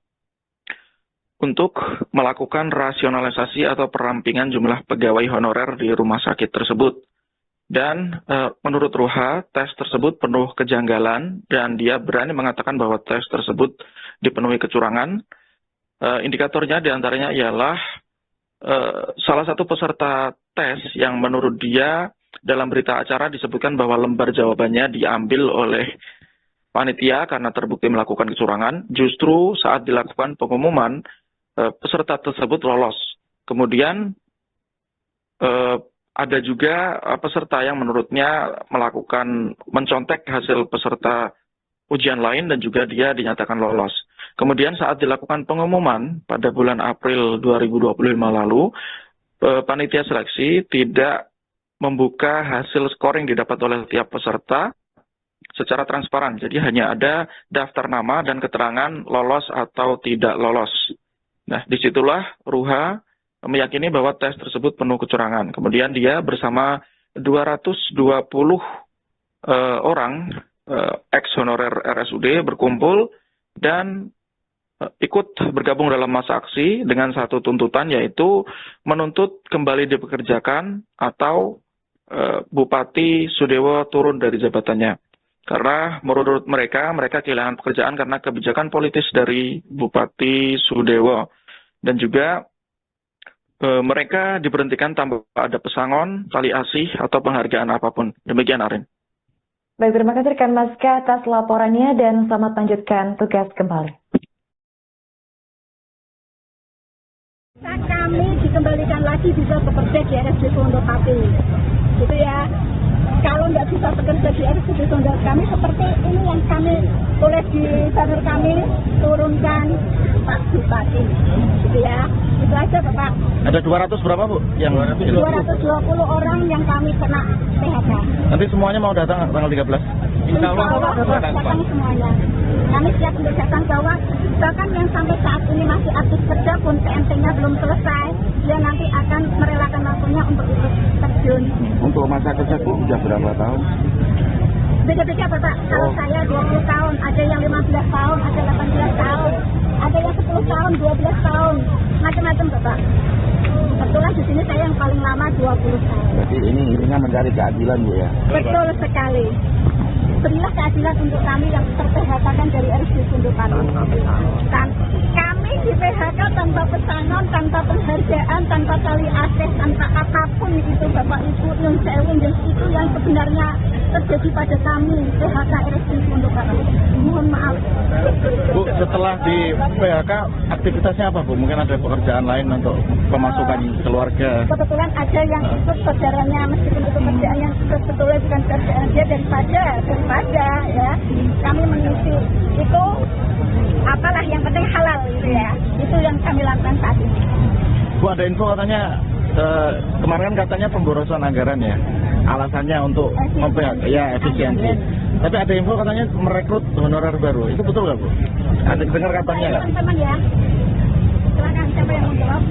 untuk melakukan rasionalisasi atau perampingan jumlah pegawai honorer di rumah sakit tersebut. Dan menurut Ruha, tes tersebut penuh kejanggalan dan dia berani mengatakan bahwa tes tersebut dipenuhi kecurangan. Indikatornya diantaranya ialah salah satu peserta tes yang menurut dia dalam berita acara disebutkan bahwa lembar jawabannya diambil oleh panitia karena terbukti melakukan kecurangan. Justru saat dilakukan pengumuman, peserta tersebut lolos. Kemudian ada juga peserta yang menurutnya mencontek hasil peserta ujian lain dan juga dia dinyatakan lolos. Kemudian saat dilakukan pengumuman pada bulan April 2025 lalu, panitia seleksi tidak membuka hasil scoring didapat oleh tiap peserta secara transparan. Jadi hanya ada daftar nama dan keterangan lolos atau tidak lolos. Nah, disitulah Ruha meyakini bahwa tes tersebut penuh kecurangan. Kemudian dia bersama 220 orang ex-honorer RSUD berkumpul dan ikut bergabung dalam massa aksi dengan satu tuntutan, yaitu menuntut kembali dipekerjakan atau Bupati Sudewo turun dari jabatannya. Karena menurut mereka kehilangan pekerjaan karena kebijakan politis dari Bupati Sudewo. Dan juga mereka diberhentikan tanpa ada pesangon, tali asih, atau penghargaan apapun. Demikian, Arin.
Baik, terima kasih rekan Maska atas laporannya dan selamat lanjutkan tugas kembali.
Kami dikembalikan lagi bisa bekerja di RSUD Pondokpati, gitu ya. Kalau nggak bisa bekerja di RSUD Pondokpati, kami seperti ini yang kami tulis di banner kami, turunkan Pak Bupati, gitu ya. Itu aja Bapak.
Ada 200 berapa Bu? Yang
220 orang yang kami kena PHK.
nanti semuanya mau datang tanggal 13?
Insya Allah datang semuanya. Kami siap untuk datang, bahkan yang sampai saat ini masih aktif kerja pun PMT-nya belum selesai, dia nanti akan merelakan waktunya untuk ikut terjun.
Untuk masa kerja Bu sudah berapa tahun?
Beda-beda Bapak, kalau saya 20 tahun, ada yang 15 tahun, ada 18 tahun, ada yang 10 tahun, 12 tahun, macam-macam Bapak. Kebetulan di sini saya yang paling lama 20 tahun.
Berarti ininya mencari keadilan Bu ya?
Betul sekali. Berilah keadilan untuk kami yang ter-PHK-kan dari RSUD Pondokpati. Kami di PHK tanpa pesangon, tanpa penghargaan, tanpa tali asih, tanpa apapun itu Bapak Ibu, yang itu yang sebenarnya terjadi pada kami PHK RSUD Pondokpati. Mohon maaf.
Bu, setelah di PHK aktivitasnya apa Bu? Mungkin ada pekerjaan lain untuk pemasukan keluarga?
Kebetulan ada yang ikut saudaranya, meskipun itu kerjaan yang sebetulnya bukan kerjaan dia, daripada ya kami mengisi itu apalah yang penting halal gitu ya, itu yang kami lakukan saat ini.
Bu, ada info katanya kemarin katanya pemborosan anggaran ya, alasannya untuk efisiensi. Tapi ada info katanya merekrut honorer baru, itu betul nggak Bu? Ada dengar katanya nggak?
Teman-teman ya, silakan siapa yang mau jawab?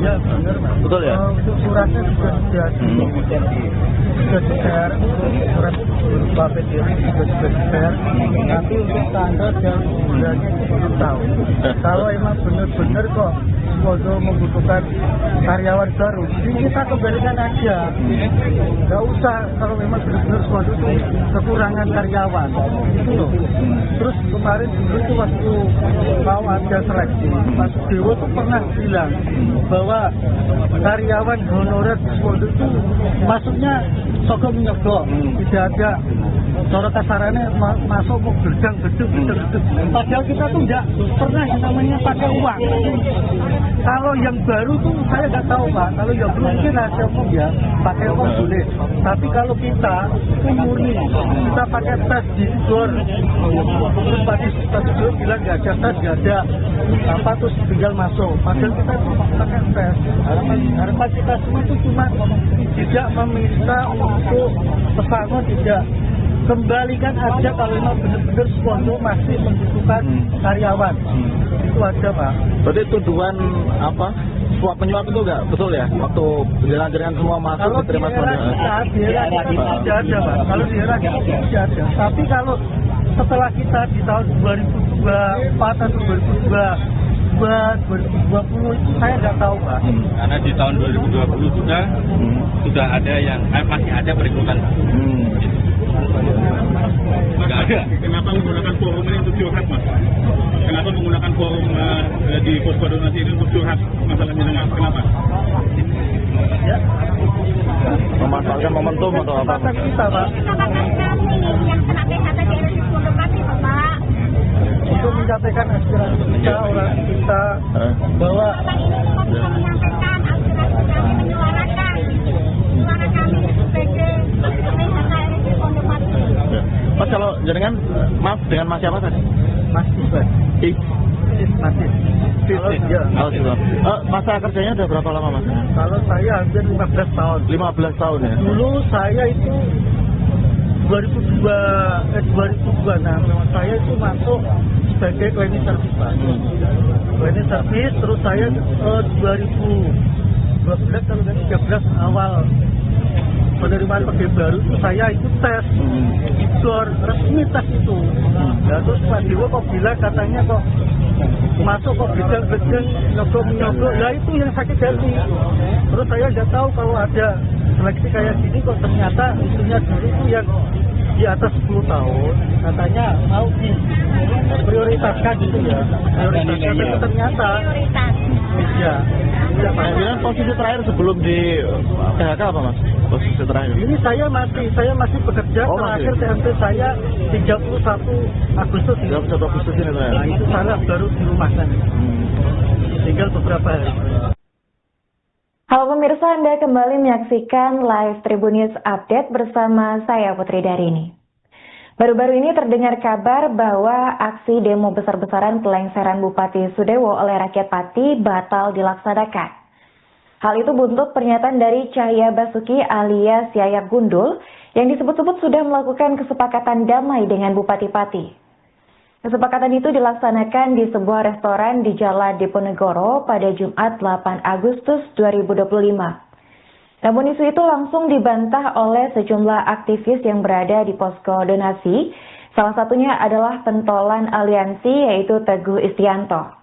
Ya benar Pak.
Betul ya?
Untuk suratnya sudah di-share, surat berupa PDR juga sudah di-share. Nanti untuk tanggal dan bulannya itu belum tahu. Kalau emang benar-benar kok Podo membutuhkan karyawan baru, jadi kita kembalikan aja. Nggak usah kalau memang benar-benar Podo itu kekurangan karyawan. Itu loh. Terus kemarin dulu itu waktu mau ada seleksi, Mas Dewo tuh pernah bilang bahwa karyawan honorer di Podo itu masuknya sogok menyogok, tidak ada cara kasarannya masuk mau gedang. Padahal kita tuh nggak pernah yang namanya pakai uang. Kalau yang baru tuh saya nggak tahu Pak. Kalau yang belum mungkin rahasia umum ya, pakai uang boleh. Tapi kalau kita itu murni, kita pakai tes di Sidor. Terus Pak Sidor bilang nggak ada tes, nggak ada apa, terus tinggal masuk. Padahal kita tuh pakai tes. Harapan kita semua itu cuma tidak meminta untuk pesangon, tidak. Kembalikan aja kalau memang benar-benar Pondo masih membutuhkan karyawan. Itu aja Pak.
Berarti tuduhan apa? Suap penyuap itu enggak betul ya? Waktu jalan-jalan semua masuk
kalau
diterima
Pondo. Kalau di era kita tidak ada Pak. Kalau di era kita tidak ada. Tapi kalau setelah kita di tahun 2024 atau 2020 itu saya nggak tahu Pak.
Karena di tahun 2020 sudah ada yang masih ada perekrutan.
Nggak ada. Kenapa menggunakan forum ini untuk curhat Mas? Kenapa menggunakan forum di posko donasi ini untuk curhat masalahnya dengan? Kenapa?
Ya.
Memanfaatkan momentum atau apa?
Kita Pak.
Kesempatan kami yang kena PHK di RSUD Pondokpati Bapak.
Untuk menyampaikan aspirasi kita, orang kita bahwa
Bapak ini cuma bisa menyampaikan aspirasi kami, menyuarakan suara kami sebagai PHK RSUD Pondokpati.
Mas, kalau jenengan maaf dengan Mas siapa tadi?
Mas Iban.
Masa kerjanya udah berapa lama Mas?
Kalau saya hampir 15 tahun.
15 tahun ya?
Dulu saya itu 2002, saya itu masuk sebagai cleaning service Pak. Cleaning service, terus saya 2012 kalau 2013 awal penerimaan pegawai baru itu saya ikut tes Sidor, resmi tes itu. Nah, terus Pak Dewo kok bilang katanya kok masuk kok gedang-gedang, nyogok-nyogok, lah itu yang sakit hati. Terus saya nggak tahu kalau ada seleksi kayak gini kok ternyata isunya dulu itu yang di atas 10 tahun katanya mau diprioritaskan gitu ya. Prioritasnya itu ternyata media.
Kemudian posisi terakhir sebelum di PHK apa Mas? Posisi terakhir?
Ini saya masih bekerja, terakhir TMP saya 31 Agustus ini.
31 Agustus ini ya?
Nah itu saya baru di rumah sana. Tinggal beberapa hari.
Halo pemirsa, Anda kembali menyaksikan live Tribun News Update bersama saya Putri Darini. Baru-baru ini terdengar kabar bahwa aksi demo besar-besaran pelengseran Bupati Sudewo oleh rakyat Pati batal dilaksanakan. Hal itu buntut pernyataan dari Cahya Basuki alias Yayak Gundul yang disebut-sebut sudah melakukan kesepakatan damai dengan Bupati Pati. Kesepakatan itu dilaksanakan di sebuah restoran di Jalan Diponegoro pada Jumat 8 Agustus 2025. Namun isu itu langsung dibantah oleh sejumlah aktivis yang berada di posko donasi. Salah satunya adalah pentolan aliansi yaitu Teguh Istianto.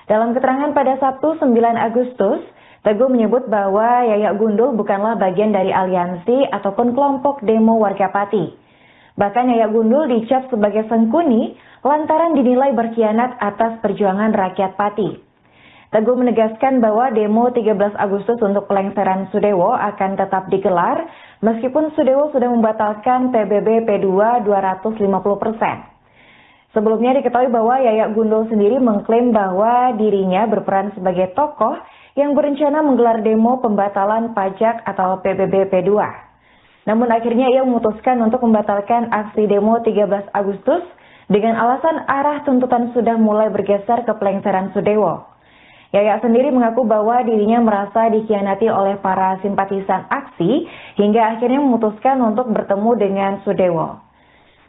Dalam keterangan pada Sabtu 9 Agustus, Teguh menyebut bahwa Yayak Gundul bukanlah bagian dari aliansi ataupun kelompok demo warga Pati. Bahkan Yayak Gundul dicap sebagai sengkuni lantaran dinilai berkhianat atas perjuangan rakyat Pati. Teguh menegaskan bahwa demo 13 Agustus untuk pelengseran Sudewo akan tetap digelar meskipun Sudewo sudah membatalkan PBB P2 250%. Sebelumnya diketahui bahwa Yayak Gundul sendiri mengklaim bahwa dirinya berperan sebagai tokoh yang berencana menggelar demo pembatalan pajak atau PBB P2. Namun akhirnya ia memutuskan untuk membatalkan aksi demo 13 Agustus dengan alasan arah tuntutan sudah mulai bergeser ke pelengseran Sudewo. Yayak sendiri mengaku bahwa dirinya merasa dikhianati oleh para simpatisan aksi hingga akhirnya memutuskan untuk bertemu dengan Sudewo.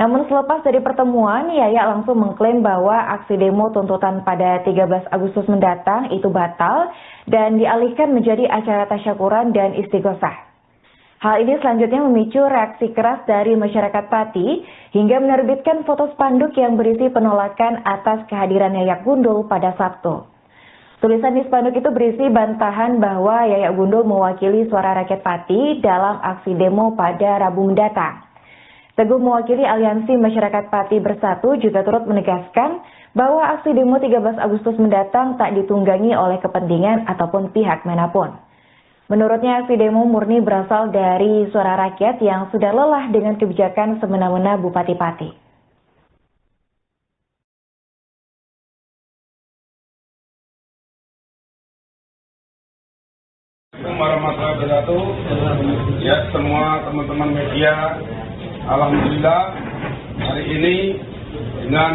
Namun selepas dari pertemuan, Yayak langsung mengklaim bahwa aksi demo tuntutan pada 13 Agustus mendatang itu batal dan dialihkan menjadi acara tasyakuran dan istighosah. Hal ini selanjutnya memicu reaksi keras dari masyarakat Pati hingga menerbitkan foto spanduk yang berisi penolakan atas kehadiran Yayak Gundul pada Sabtu. Tulisan di spanduk itu berisi bantahan bahwa Yayak Gundul mewakili suara rakyat Pati dalam aksi demo pada Rabu mendatang. Teguh mewakili Aliansi Masyarakat Pati Bersatu juga turut menegaskan bahwa aksi demo 13 Agustus mendatang tak ditunggangi oleh kepentingan ataupun pihak manapun. Menurutnya aksi demo murni berasal dari suara rakyat yang sudah lelah dengan kebijakan semena-mena Bupati Pati.
Warahmatullahi wabarakatuh. Ya, semua teman-teman media, alhamdulillah hari ini dengan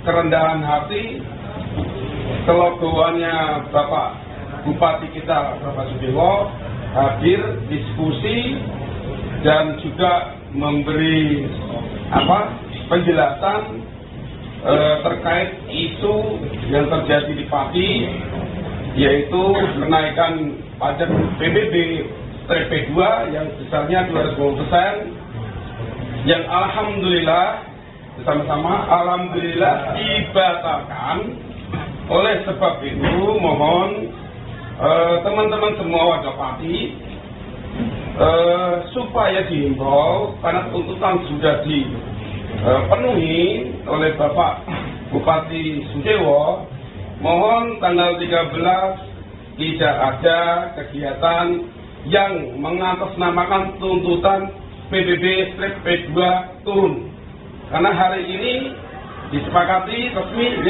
kerendahan hati kelogoannya Bapak Bupati kita Bapak Sudewo hadir diskusi dan juga memberi penjelasan terkait isu yang terjadi di Pati, yaitu kenaikan pajak PBB P2 yang besarnya 250%, yang alhamdulillah bersama-sama alhamdulillah dibatalkan. Oleh sebab itu mohon teman-teman semua warga Pati supaya dihimbau karena tuntutan sudah dipenuhi oleh Bapak Bupati Sudewo, mohon tanggal 13 tidak ada kegiatan yang mengatasnamakan tuntutan PBB P2 turun. Karena hari ini disepakati resmi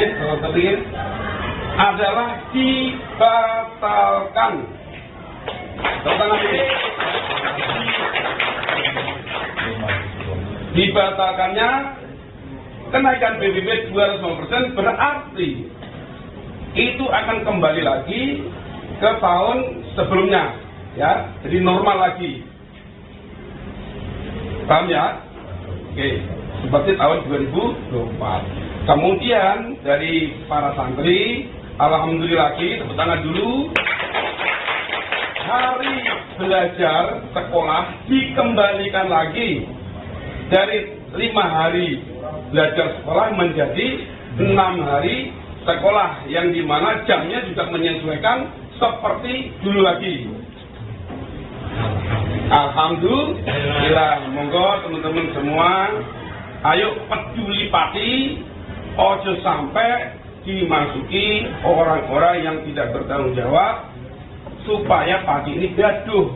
adalah dibatalkan. Dibatalkannya kenaikan PBB 250% berarti itu akan kembali lagi ke tahun sebelumnya, ya, jadi normal lagi. Paham ya? Oke, seperti tahun 2024. Kemudian dari para santri, alhamdulillah lagi, tepuk tangan dulu. Hari belajar sekolah dikembalikan lagi dari 5 hari belajar sekolah menjadi 6 hari sekolah, yang dimana jamnya juga menyesuaikan seperti dulu lagi. Alhamdulillah, monggo teman-teman semua, ayo peduli Pati, ojo sampai dimasuki orang-orang yang tidak bertanggung jawab supaya Pati ini gaduh.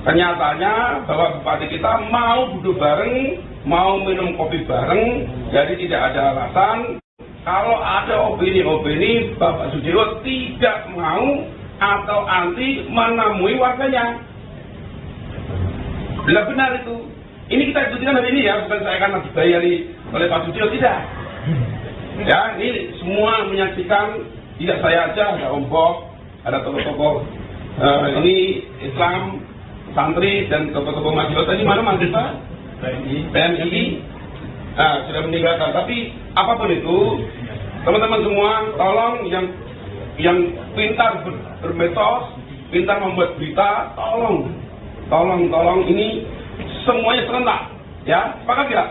Kenyataannya bahwa Bupati kita mau duduk bareng, mau minum kopi bareng, jadi tidak ada alasan kalau ada opini-opini Bapak Sudewo tidak mau atau anti menemui warganya. Bila benar itu. Ini kita diskusikan hari ini ya, bukan saya akan dibayari oleh Pak Sudewo, tidak. Ya, ini semua menyaksikan, tidak saya aja, ada Om Bob, ada tokoh-tokoh ini Islam, santri dan tokoh-tokoh masyarakat. Tadi mana mahasiswa? PMI. Sudah meninggalkan. Tapi apapun itu, teman-teman semua, tolong yang pintar bermetos, pintar membuat berita, tolong ini semuanya serentak, ya, sepakat tidak?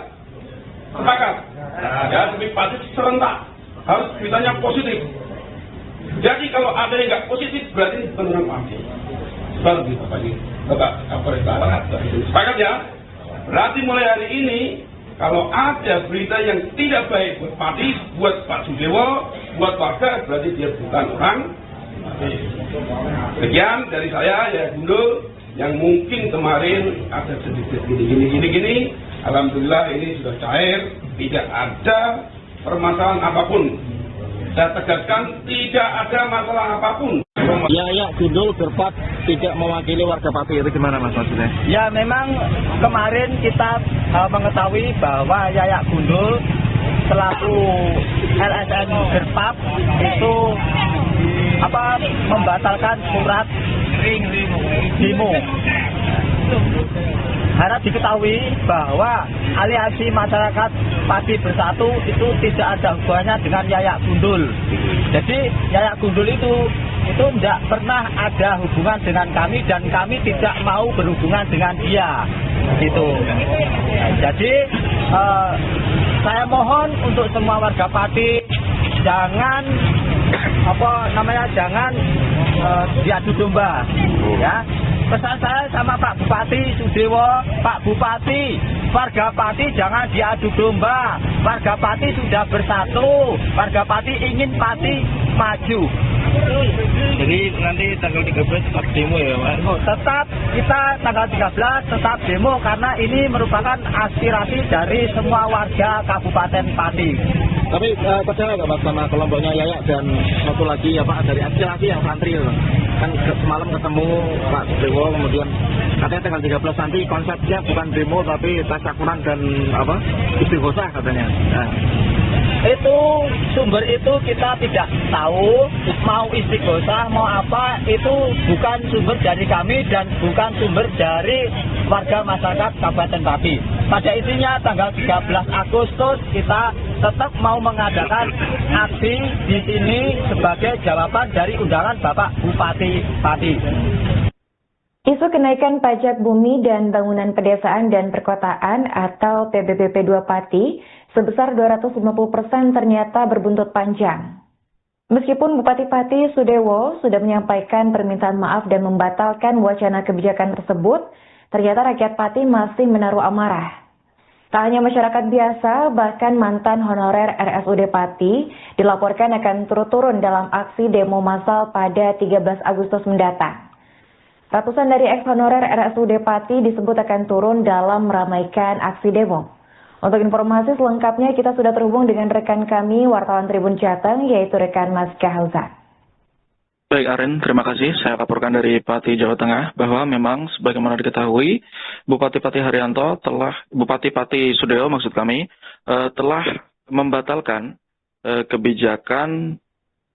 Sepakat. Ya, demi Pati serentak, harus beritanya positif. Jadi kalau ada yang nggak positif, berarti ini benar Pati. Seperti Bapak ini, Bapak Kapolres. Sepakat ya? Berarti mulai hari ini, kalau ada berita yang tidak baik buat Pati, buat Pak Sudewo, buat warga, berarti dia bukan orang. Sekian dari saya, ya Gundul, yang mungkin kemarin ada sedikit gini. Alhamdulillah ini sudah cair, tidak ada permasalahan apapun. Saya tegaskan, tidak ada masalah apapun.
Ya, Gundul berpat tidak mewakili warga Pati, itu gimana Mas maksudnya? Ya, memang kemarin kita mengetahui bahwa Yayak Gundul selaku LSM Berpap itu membatalkan surat demo. Harap diketahui bahwa aliansi masyarakat Pati Bersatu itu tidak ada hubungannya dengan Yayak Gundul. Jadi Yayak Gundul itu tidak pernah ada hubungan dengan kami dan kami tidak mau berhubungan dengan dia. Gitu. Jadi saya mohon untuk semua warga Pati jangan jangan diadu domba, ya. Pesan saya sama Pak Bupati Sudewo, Pak Bupati, warga Pati jangan diadu domba. Warga Pati sudah bersatu, warga Pati ingin Pati maju. Jadi nanti tanggal 13 tetap demo ya Pak? Tetap, kita tanggal 13 tetap demo karena ini merupakan aspirasi dari semua warga Kabupaten Pati. Tapi percaya nggak Pak sama kelompoknya Yayak dan satu lagi dari aspirasi yang santri loh. Kan semalam ketemu Pak Sudewo, kemudian katanya tanggal 13 nanti konsepnya bukan demo tapi tasyakuran dan istighosah katanya. Nah. Itu sumber itu kita tidak tahu, mau istighosah mau apa, itu bukan sumber dari kami dan bukan sumber dari warga masyarakat Kabupaten Pati. Pada intinya tanggal 13 Agustus kita tetap mau mengadakan aksi di sini sebagai jawaban dari undangan Bapak Bupati Pati.
Isu kenaikan pajak bumi dan bangunan pedesaan dan perkotaan atau PBBP 2 Pati sebesar 250% ternyata berbuntut panjang. Meskipun Bupati Pati Sudewo sudah menyampaikan permintaan maaf dan membatalkan wacana kebijakan tersebut, ternyata rakyat Pati masih menaruh amarah. Tak hanya masyarakat biasa, bahkan mantan honorer RSUD Pati dilaporkan akan turun dalam aksi demo massal pada 13 Agustus mendatang. Ratusan dari ex-honorer RSUD Pati disebut akan turun dalam meramaikan aksi demo. Untuk informasi selengkapnya kita sudah terhubung dengan rekan kami, wartawan Tribun Jateng, yaitu rekan Mas Kahauza.
Baik Aren, terima kasih. Saya laporkan dari Pati, Jawa Tengah, bahwa memang sebagaimana diketahui, Bupati Pati Sudewo telah membatalkan kebijakan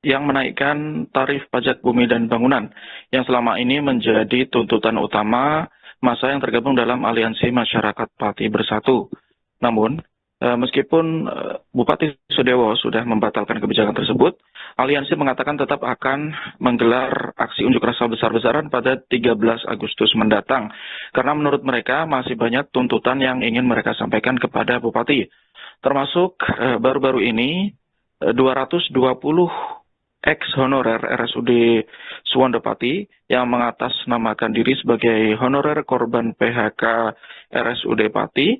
yang menaikkan tarif pajak bumi dan bangunan yang selama ini menjadi tuntutan utama masa yang tergabung dalam Aliansi Masyarakat Pati Bersatu. Namun, meskipun Bupati Sudewo sudah membatalkan kebijakan tersebut, Aliansi mengatakan tetap akan menggelar aksi unjuk rasa besar-besaran pada 13 Agustus mendatang. Karena menurut mereka masih banyak tuntutan yang ingin mereka sampaikan kepada Bupati. Termasuk baru-baru ini 220 ex-honorer RSUD Suwondo Pati yang mengatasnamakan diri sebagai honorer korban PHK RSUD Pati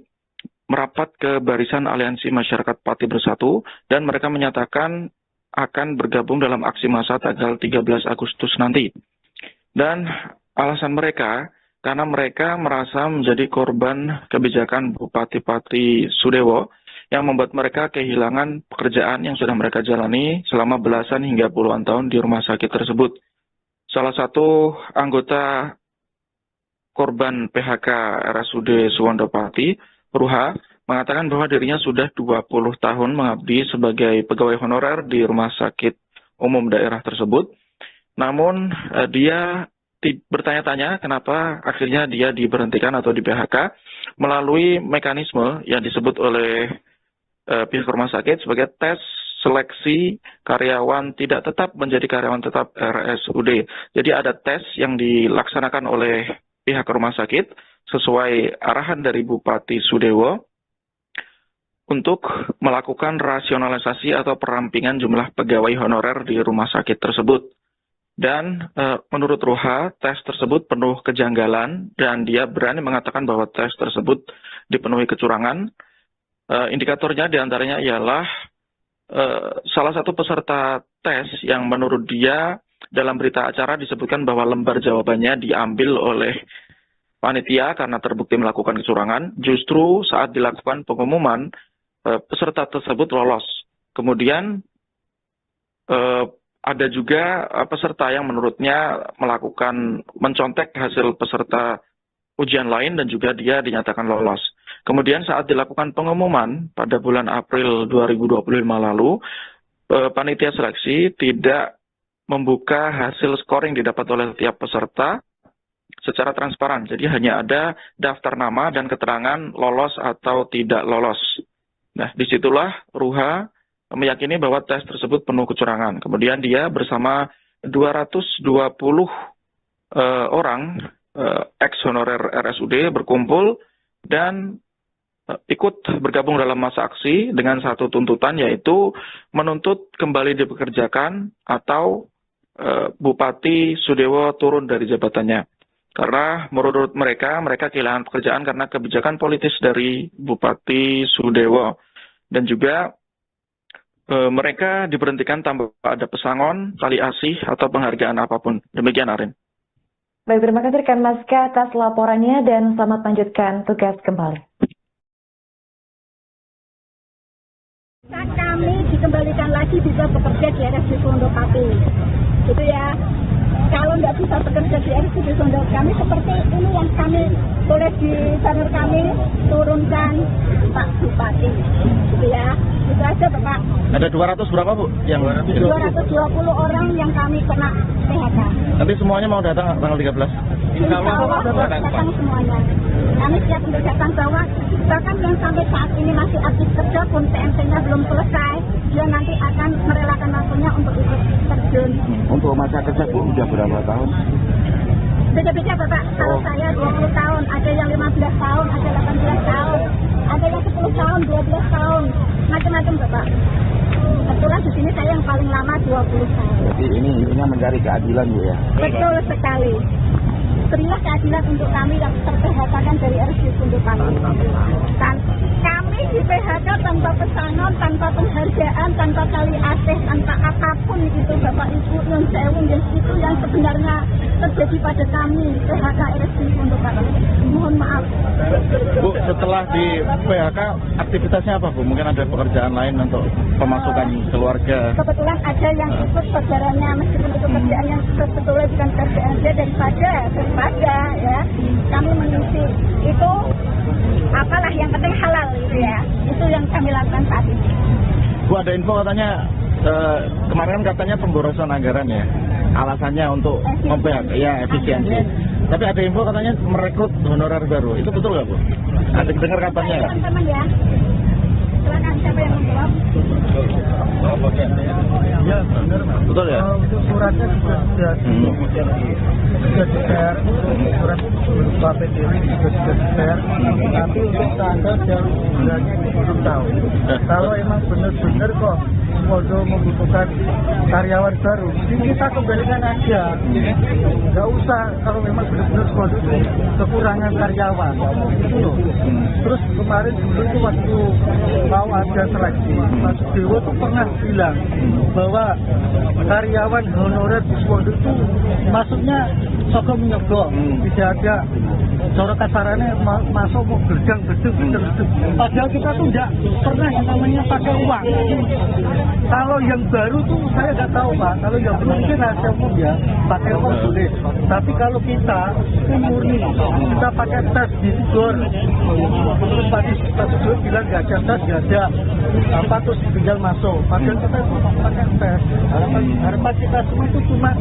merapat ke barisan Aliansi Masyarakat Pati Bersatu dan mereka menyatakan akan bergabung dalam aksi massa tanggal 13 Agustus nanti. Dan alasan mereka, karena mereka merasa menjadi korban kebijakan Bupati-Pati Sudewo yang membuat mereka kehilangan pekerjaan yang sudah mereka jalani selama belasan hingga puluhan tahun di rumah sakit tersebut. Salah satu anggota korban PHK RSUD Suwondopati, Ruha, mengatakan bahwa dirinya sudah 20 tahun mengabdi sebagai pegawai honorer di rumah sakit umum daerah tersebut. Namun dia bertanya-tanya kenapa akhirnya dia diberhentikan atau di PHK melalui mekanisme yang disebut oleh pihak rumah sakit sebagai tes seleksi karyawan tidak tetap menjadi karyawan tetap RSUD. Jadi ada tes yang dilaksanakan oleh pihak rumah sakit sesuai arahan dari Bupati Sudewo untuk melakukan rasionalisasi atau perampingan jumlah pegawai honorer di rumah sakit tersebut. Dan menurut Ruha, tes tersebut penuh kejanggalan dan dia berani mengatakan bahwa tes tersebut dipenuhi kecurangan. Indikatornya diantaranya ialah salah satu peserta tes yang menurut dia dalam berita acara disebutkan bahwa lembar jawabannya diambil oleh panitia karena terbukti melakukan kecurangan. Justru saat dilakukan pengumuman, peserta tersebut lolos. Kemudian ada juga peserta yang menurutnya mencontek hasil peserta ujian lain dan juga dia dinyatakan lolos. Kemudian saat dilakukan pengumuman pada bulan April 2025 lalu, panitia seleksi tidak membuka hasil scoring didapat oleh tiap peserta secara transparan. Jadi hanya ada daftar nama dan keterangan lolos atau tidak lolos. Nah, disitulah Ruha meyakini bahwa tes tersebut penuh kecurangan. Kemudian dia bersama 220 orang ex-honorer RSUD berkumpul dan ikut bergabung dalam masa aksi dengan satu tuntutan, yaitu menuntut kembali dipekerjakan atau Bupati Sudewo turun dari jabatannya. Karena menurut mereka kehilangan pekerjaan karena kebijakan politis dari Bupati Sudewo. Dan juga mereka diberhentikan tanpa ada pesangon, tali asih, atau penghargaan apapun. Demikian, Arin.
Baik, terima kasih rekan Maska atas laporannya dan selamat melanjutkan tugas kembali.
Kami dikembalikan lagi bisa bekerja di RSUD Suwondopati. Gitu ya. Kalau nggak bisa bekerja di RSUD Suwondopati, kami seperti ini yang kami boleh di channel kami turunkan Pak Bupati. Gitu ya. Itu aja Bapak.
Ada 200 berapa Bu? Yang
220 orang yang kami kena PHK.
Nanti semuanya mau datang tanggal 13?
Insya Allah datang semuanya. Kami siap untuk datang bahkan yang sampai saat ini masih aktif kerja pun PMT-nya belum selesai, dia nanti akan merelakan waktunya untuk ikut terjun.
Untuk masa kerja Bu, udah berapa tahun?
Beda-beda Bapak, kalau saya 20 tahun, ada yang 15 tahun, ada 18 tahun, ada yang 10 tahun, 12 tahun, macam-macam Bapak. Kebetulan di sini saya yang paling lama 20 tahun.
Jadi ini intinya mencari keadilan Bu ya?
Betul sekali. Berilah keadilan untuk kami yang ter-PHK-kan dari RSUD Suwondopati. Kami di PHK tanpa pesangon, tanpa penghargaan, tanpa tali asih, tanpa apapun itu Bapak Ibu yang sewu itu yang sebenarnya terjadi pada kami PHK RSUD Suwondopati. Mohon maaf.
Bu, setelah di PHK aktivitasnya apa Bu? Mungkin ada pekerjaan lain untuk pemasukan keluarga?
Kebetulan ada yang ikut saudaranya, meskipun itu kerjaan yang sebetulnya bukan kerjaan dia daripada ya kami mengisi itu apalah yang penting halal gitu ya, itu yang kami lakukan saat ini.
Bu, ada info katanya kemarin katanya pemborosan anggaran ya, alasannya untuk efisiensi. Tapi ada info katanya merekrut honorer baru, itu betul nggak Bu? Ada dengar kabarnya nggak?
Teman-teman ya, silakan siapa yang menjawab?
Ya benar.
Betul ya?
Untuk suratnya sudah di-share, surat berupa PDW juga sudah di-share. Tapi untuk tanggal dan bulannya itu belum tahu. Kalau emang benar-benar kok Podo membutuhkan karyawan baru, kita kembalikan aja. Nggak usah kalau memang benar-benar Podo itu kekurangan karyawan. Itu loh. Terus kemarin dulu itu waktu mau ada seleksi, Mas Dewo tuh pernah bilang bahwa karyawan honorer di Podo itu maksudnya sokong nyogok, tidak ada cara kasarannya masuk mau gedang-gedung. Padahal kita tuh tidak pernah yang namanya pakai uang. Kalau yang baru tuh saya nggak tahu Pak. Kalau yang baru mungkin rahasia umum ya, pakai uang boleh. Tapi kalau kita itu murni, kita pakai tes di Sigor. Terus Pak Sigor bilang nggak ada tes, nggak ada apa terus tinggal masuk. Padahal kita itu pakai tes. Harapan kita semua itu cuma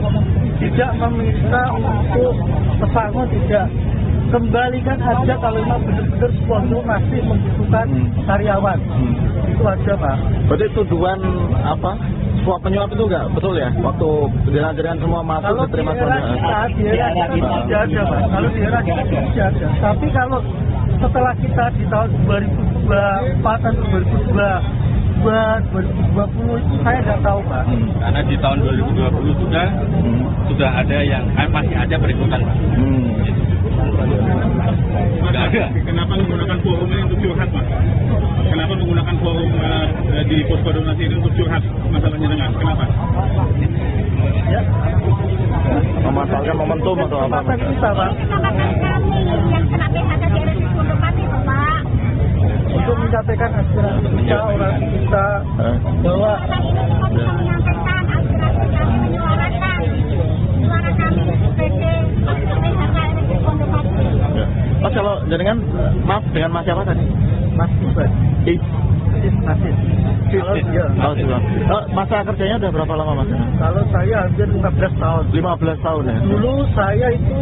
tidak meminta untuk pesangon, tidak. Kembalikan aja kalau memang benar-benar Podo masih membutuhkan karyawan. Itu aja Pak.
Berarti tuduhan apa? Suap penyuap itu enggak betul ya? Waktu jalan-jalan semua masuk
kalau
diterima
saja. Kalau di era kita tidak ada Pak. Kalau di era kita tidak ada. Tapi kalau setelah kita di tahun 2024 atau 2020 itu saya nggak tahu Pak.
Karena di tahun 2020 sudah ada yang masih ada berikutan Pak.
Tidak ada. Kenapa menggunakan forum ini untuk curhat Pak? Kenapa menggunakan forum di posko donasi ini untuk curhat masalahnya dengan kenapa?
Ya.
Memanfaatkan momentum atau apa?
Kita Pak.
Kesempatan kami yang kena PHK di RSUD Pondok Pati Pak.
Untuk menyampaikan aspirasi kita, orang kita bahwa
Kami ini semua bisa menyampaikan aspirasi kami, menyuarakan suara kami sebagai PHK RSUD Pondok Pati.
Mas kalau jaringan, maaf dengan Mas siapa tadi?
Mas Iban. Masih.
Masa kerjanya udah berapa lama Mas?
Kalau saya hampir 15 tahun.
15 tahun ya?
Dulu saya itu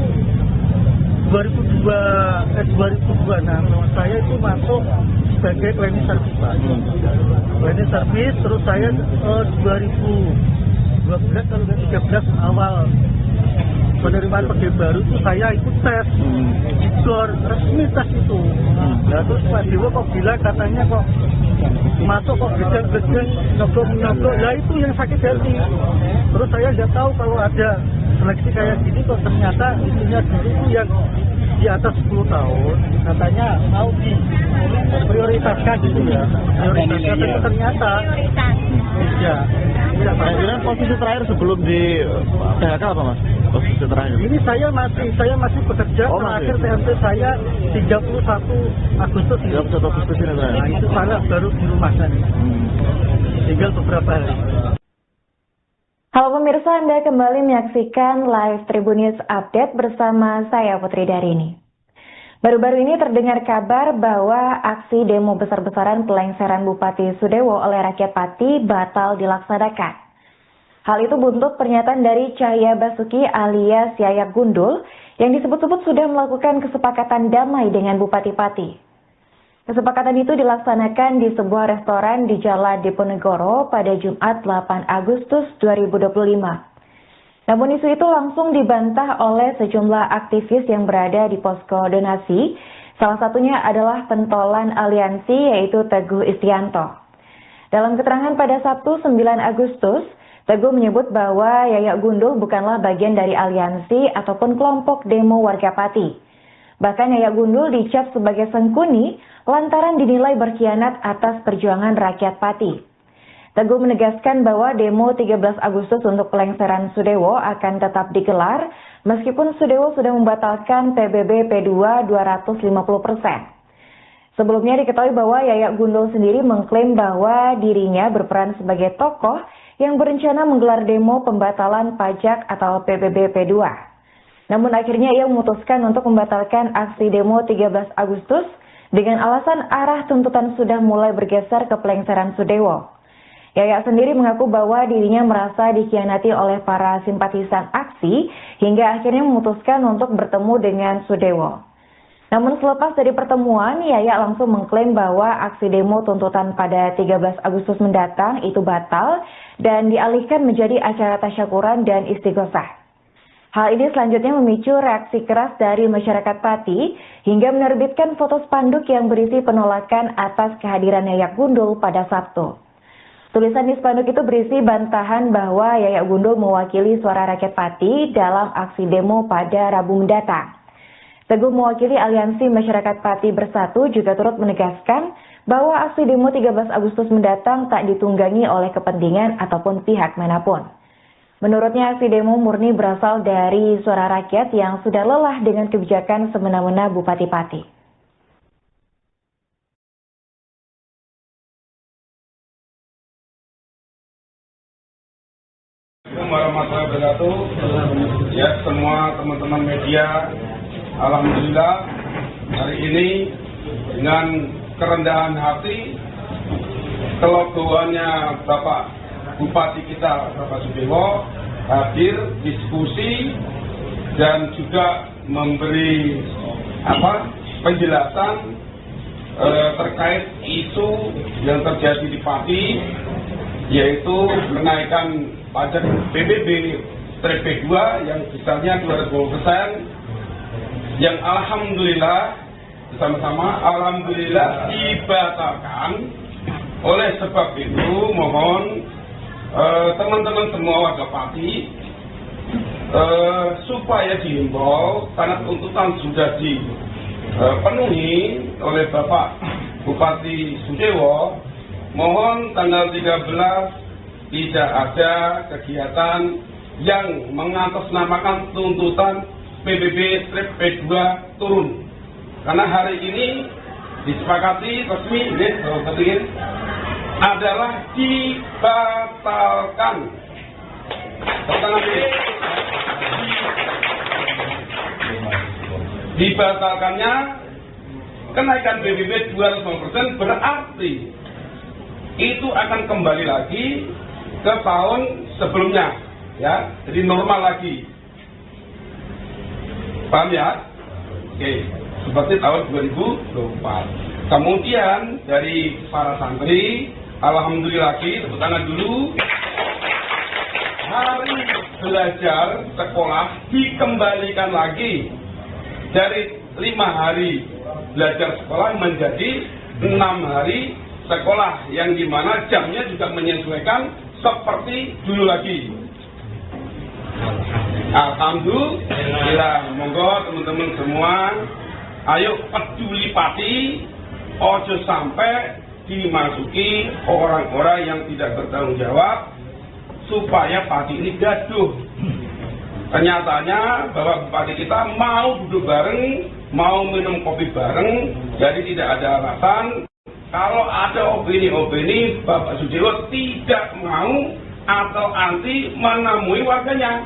2026 saya itu masuk sebagai cleaning service Pak. Cleaning service terus saya 2012 atau 2013 awal penerimaan pegawai baru itu saya ikut tes Sigor, resmi tes itu. Nah terus Pak Dewo kok bilang katanya kok masuk kok gedang-gedang nyogok, lah itu yang sakit hati. Terus saya nggak tahu kalau ada seleksi kayak gini kok ternyata isinya dulu itu yang di atas 10 tahun katanya mau diprioritaskan gitu ya. Prioritaskan itu ternyata iya.
Kira-kira posisi terakhir sebelum di PHK apa Mas? Posisi terakhir?
Ini saya masih bekerja, terakhir TMT saya 31 Agustus ini.
31 Agustus ini terakhir.
Nah, itu saya baru di rumah sana. Tinggal beberapa hari.
Halo pemirsa, Anda kembali menyaksikan live Tribun News Update bersama saya Putri Darini. Baru-baru ini terdengar kabar bahwa aksi demo besar-besaran pelengseran Bupati Sudewo oleh rakyat Pati batal dilaksanakan. Hal itu buntut pernyataan dari Cahya Basuki alias Yayak Gundul yang disebut-sebut sudah melakukan kesepakatan damai dengan Bupati Pati. Kesepakatan itu dilaksanakan di sebuah restoran di Jalan Diponegoro pada Jumat 8 Agustus 2025. Namun isu itu langsung dibantah oleh sejumlah aktivis yang berada di posko donasi. Salah satunya adalah pentolan aliansi yaitu Teguh Istianto. Dalam keterangan pada Sabtu 9 Agustus, Teguh menyebut bahwa Yayak Gundul bukanlah bagian dari aliansi ataupun kelompok demo warga Pati. Bahkan Yayak Gundul dicap sebagai sengkuni lantaran dinilai berkhianat atas perjuangan rakyat Pati. Teguh menegaskan bahwa demo 13 Agustus untuk pelengseran Sudewo akan tetap digelar meskipun Sudewo sudah membatalkan PBB P2 250%. Sebelumnya diketahui bahwa Yayak Gundul sendiri mengklaim bahwa dirinya berperan sebagai tokoh yang berencana menggelar demo pembatalan pajak atau PBB P2. Namun akhirnya ia memutuskan untuk membatalkan aksi demo 13 Agustus dengan alasan arah tuntutan sudah mulai bergeser ke pelengseran Sudewo. Yayak sendiri mengaku bahwa dirinya merasa dikhianati oleh para simpatisan aksi hingga akhirnya memutuskan untuk bertemu dengan Sudewo. Namun selepas dari pertemuan, Yayak langsung mengklaim bahwa aksi demo tuntutan pada 13 Agustus mendatang itu batal dan dialihkan menjadi acara tasyakuran dan istighosah. Hal ini selanjutnya memicu reaksi keras dari masyarakat Pati hingga menerbitkan foto spanduk yang berisi penolakan atas kehadiran Yayak Gundul pada Sabtu. Tulisan di spanduk itu berisi bantahan bahwa Yayak Gundul mewakili suara rakyat Pati dalam aksi demo pada Rabu mendatang. Teguh mewakili Aliansi Masyarakat Pati Bersatu juga turut menegaskan bahwa aksi demo 13 Agustus mendatang tak ditunggangi oleh kepentingan ataupun pihak manapun. Menurutnya aksi demo murni berasal dari suara rakyat yang sudah lelah dengan kebijakan semena-mena Bupati Pati.
Warahmatullahi wabarakatuh. Ya, semua teman-teman media, alhamdulillah hari ini dengan kerendahan hati kelegoannya Bapak Bupati kita, Bapak Sudewo, hadir diskusi dan juga memberi penjelasan terkait isu yang terjadi di Pati, yaitu kenaikan pajak PBB P2 yang besarnya 200% yang alhamdulillah bersama-sama alhamdulillah dibatalkan. Oleh sebab itu mohon teman-teman semua warga Pati supaya dihimbau karena tuntutan sudah dipenuhi oleh Bapak Bupati Sudewo, mohon tanggal 13 tidak ada kegiatan yang mengatasnamakan tuntutan PBB P2 turun. Karena hari ini disepakati resmi adalah dibatalkan. Dibatalkannya kenaikan PBB 200% berarti itu akan kembali lagi ke tahun sebelumnya, ya, jadi normal lagi. Paham ya? Oke, seperti tahun 2024. Kemudian dari para santri, alhamdulillah lagi, tepuk tangan dulu. Hari belajar sekolah dikembalikan lagi dari 5 hari belajar sekolah menjadi 6 hari sekolah, yang dimana jamnya juga menyesuaikan seperti dulu lagi. Alhamdulillah, monggo teman-teman semua, ayo peduli Pati, ojo sampai dimasuki orang-orang yang tidak bertanggung jawab supaya Pati ini gaduh. Kenyataannya bahwa Bupati kita mau duduk bareng, mau minum kopi bareng, jadi tidak ada alasan. Kalau ada opini-opini Bapak Sudewo tidak mau atau anti menemui warganya.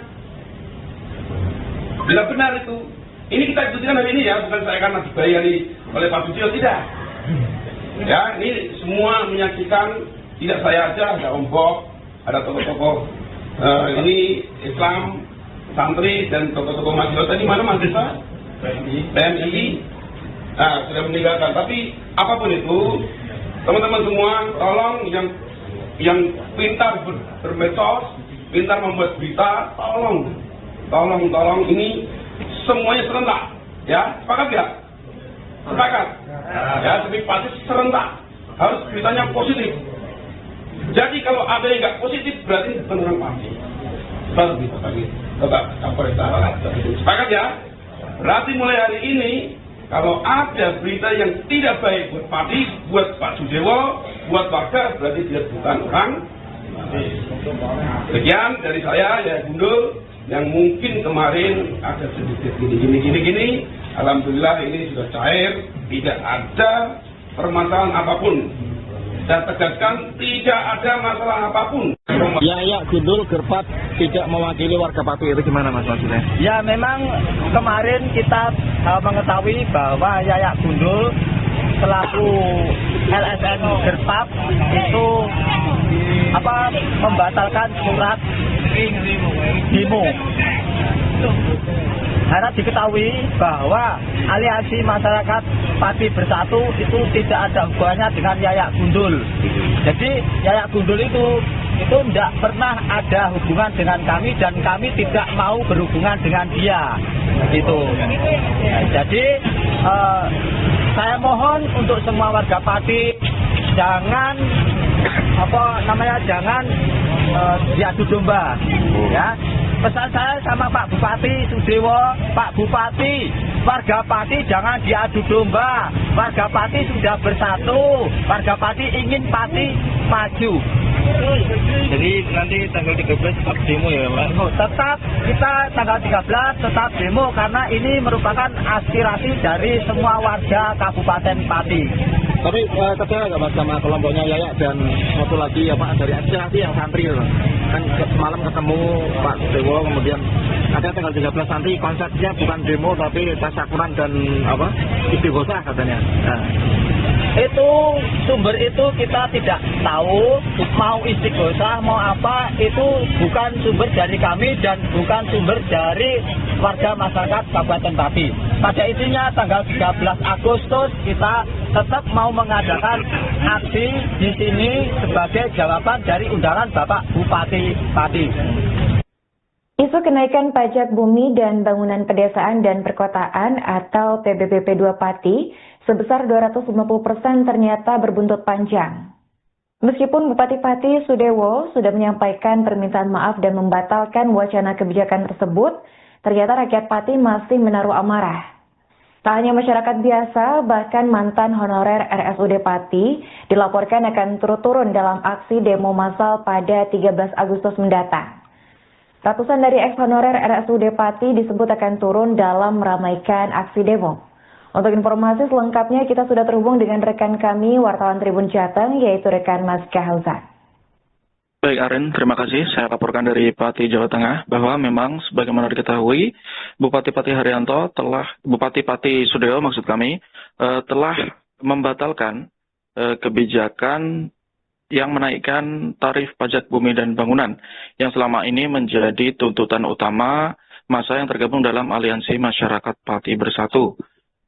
Benar-benar itu. Ini kita diskusikan hari ini ya, bukan saya karena dibayari oleh Pak Sudewo, tidak. Ya, ini semua menyaksikan, tidak saya aja, ada Om Bob, ada tokoh-tokoh ini Islam, santri dan tokoh-tokoh mahasiswa tadi mana mahasiswa? PMI. Nah, sudah meninggalkan. Tapi apapun itu, teman-teman semua, tolong yang pintar bermedsos, pintar membuat berita, tolong ini semuanya serentak, ya, sepakat ya? Sepakat. Ya, tapi pasti serentak, harus beritanya positif. Jadi kalau ada yang nggak positif, berarti beneran pasti. Sepakat ya? Berarti mulai hari ini, kalau ada berita yang tidak baik buat Pati, buat Pak Sudewo, buat warga, berarti dia bukan orang. Sekian dari saya, ya Gundul, yang mungkin kemarin ada sedikit gini. Alhamdulillah ini sudah cair, tidak ada permasalahan apapun. Saya tegaskan, tidak ada masalah apapun.
Yayak Gundul Gerpat tidak mewakili warga Pati, itu gimana Mas maksudnya? Ya memang kemarin kita mengetahui bahwa Yayak Gundul selaku LSM Gerpat itu membatalkan surat demo. Karena diketahui bahwa Aliansi Masyarakat Pati Bersatu itu tidak ada hubungannya dengan Yayak Gundul. Jadi Yayak Gundul itu tidak pernah ada hubungan dengan kami dan kami tidak mau berhubungan dengan dia. Itu. Jadi saya mohon untuk semua warga Pati
jangan jangan diadu domba, ya. Pesan saya sama Pak Bupati Sudewo, Pak Bupati, warga Pati jangan diadu domba. Warga Pati sudah bersatu, warga Pati ingin Pati maju.
Jadi nanti tanggal 13 tetap demo ya Pak?
Tetap kita tanggal 13 tetap demo karena ini merupakan aspirasi dari semua warga Kabupaten Pati.
Tapi kecewa nggak Mas sama kelompoknya Yayak dan satu lagi ya Pak dari aspirasi yang santri loh. Kan semalam ketemu Pak Dewo, kemudian ada tanggal 13 nanti konsepnya bukan demo tapi tasakuran dan istighosah katanya. Nah.
Itu sumber itu kita tidak tahu, mau istighosah mau apa, itu bukan sumber dari kami dan bukan sumber dari warga masyarakat Kabupaten Pati. Pada intinya tanggal 13 Agustus kita tetap mau mengadakan aksi di sini sebagai jawaban dari undangan Bapak Bupati Pati.
Isu kenaikan pajak bumi dan bangunan pedesaan dan perkotaan atau PBBP 2 Pati sebesar 250% ternyata berbuntut panjang. Meskipun Bupati Pati Sudewo sudah menyampaikan permintaan maaf dan membatalkan wacana kebijakan tersebut, ternyata rakyat Pati masih menaruh amarah. Tak hanya masyarakat biasa, bahkan mantan honorer RSUD Pati dilaporkan akan turun dalam aksi demo massal pada 13 Agustus mendatang. Ratusan dari ex-honorer RSUD Pati disebut akan turun dalam meramaikan aksi demo. Untuk informasi selengkapnya kita sudah terhubung dengan rekan kami, wartawan Tribun Jateng, yaitu rekan Mas Kahauzan.
Baik Aren, terima kasih. Saya laporkan dari Pati, Jawa Tengah, bahwa memang sebagaimana diketahui, Bupati Pati Sudewo maksud kami, telah membatalkan kebijakan yang menaikkan tarif pajak bumi dan bangunan, yang selama ini menjadi tuntutan utama massa yang tergabung dalam Aliansi Masyarakat Pati Bersatu.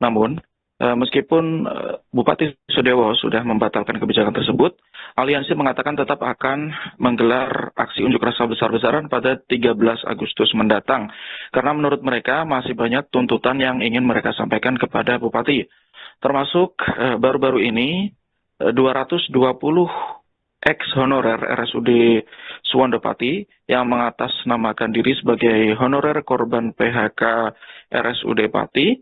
Namun, meskipun Bupati Sudewo sudah membatalkan kebijakan tersebut, Aliansi mengatakan tetap akan menggelar aksi unjuk rasa besar-besaran pada 13 Agustus mendatang, karena menurut mereka masih banyak tuntutan yang ingin mereka sampaikan kepada Bupati. Termasuk baru-baru ini 220 ex-honorer RSUD Suwondo Pati yang mengatasnamakan diri sebagai honorer korban PHK RSUD Pati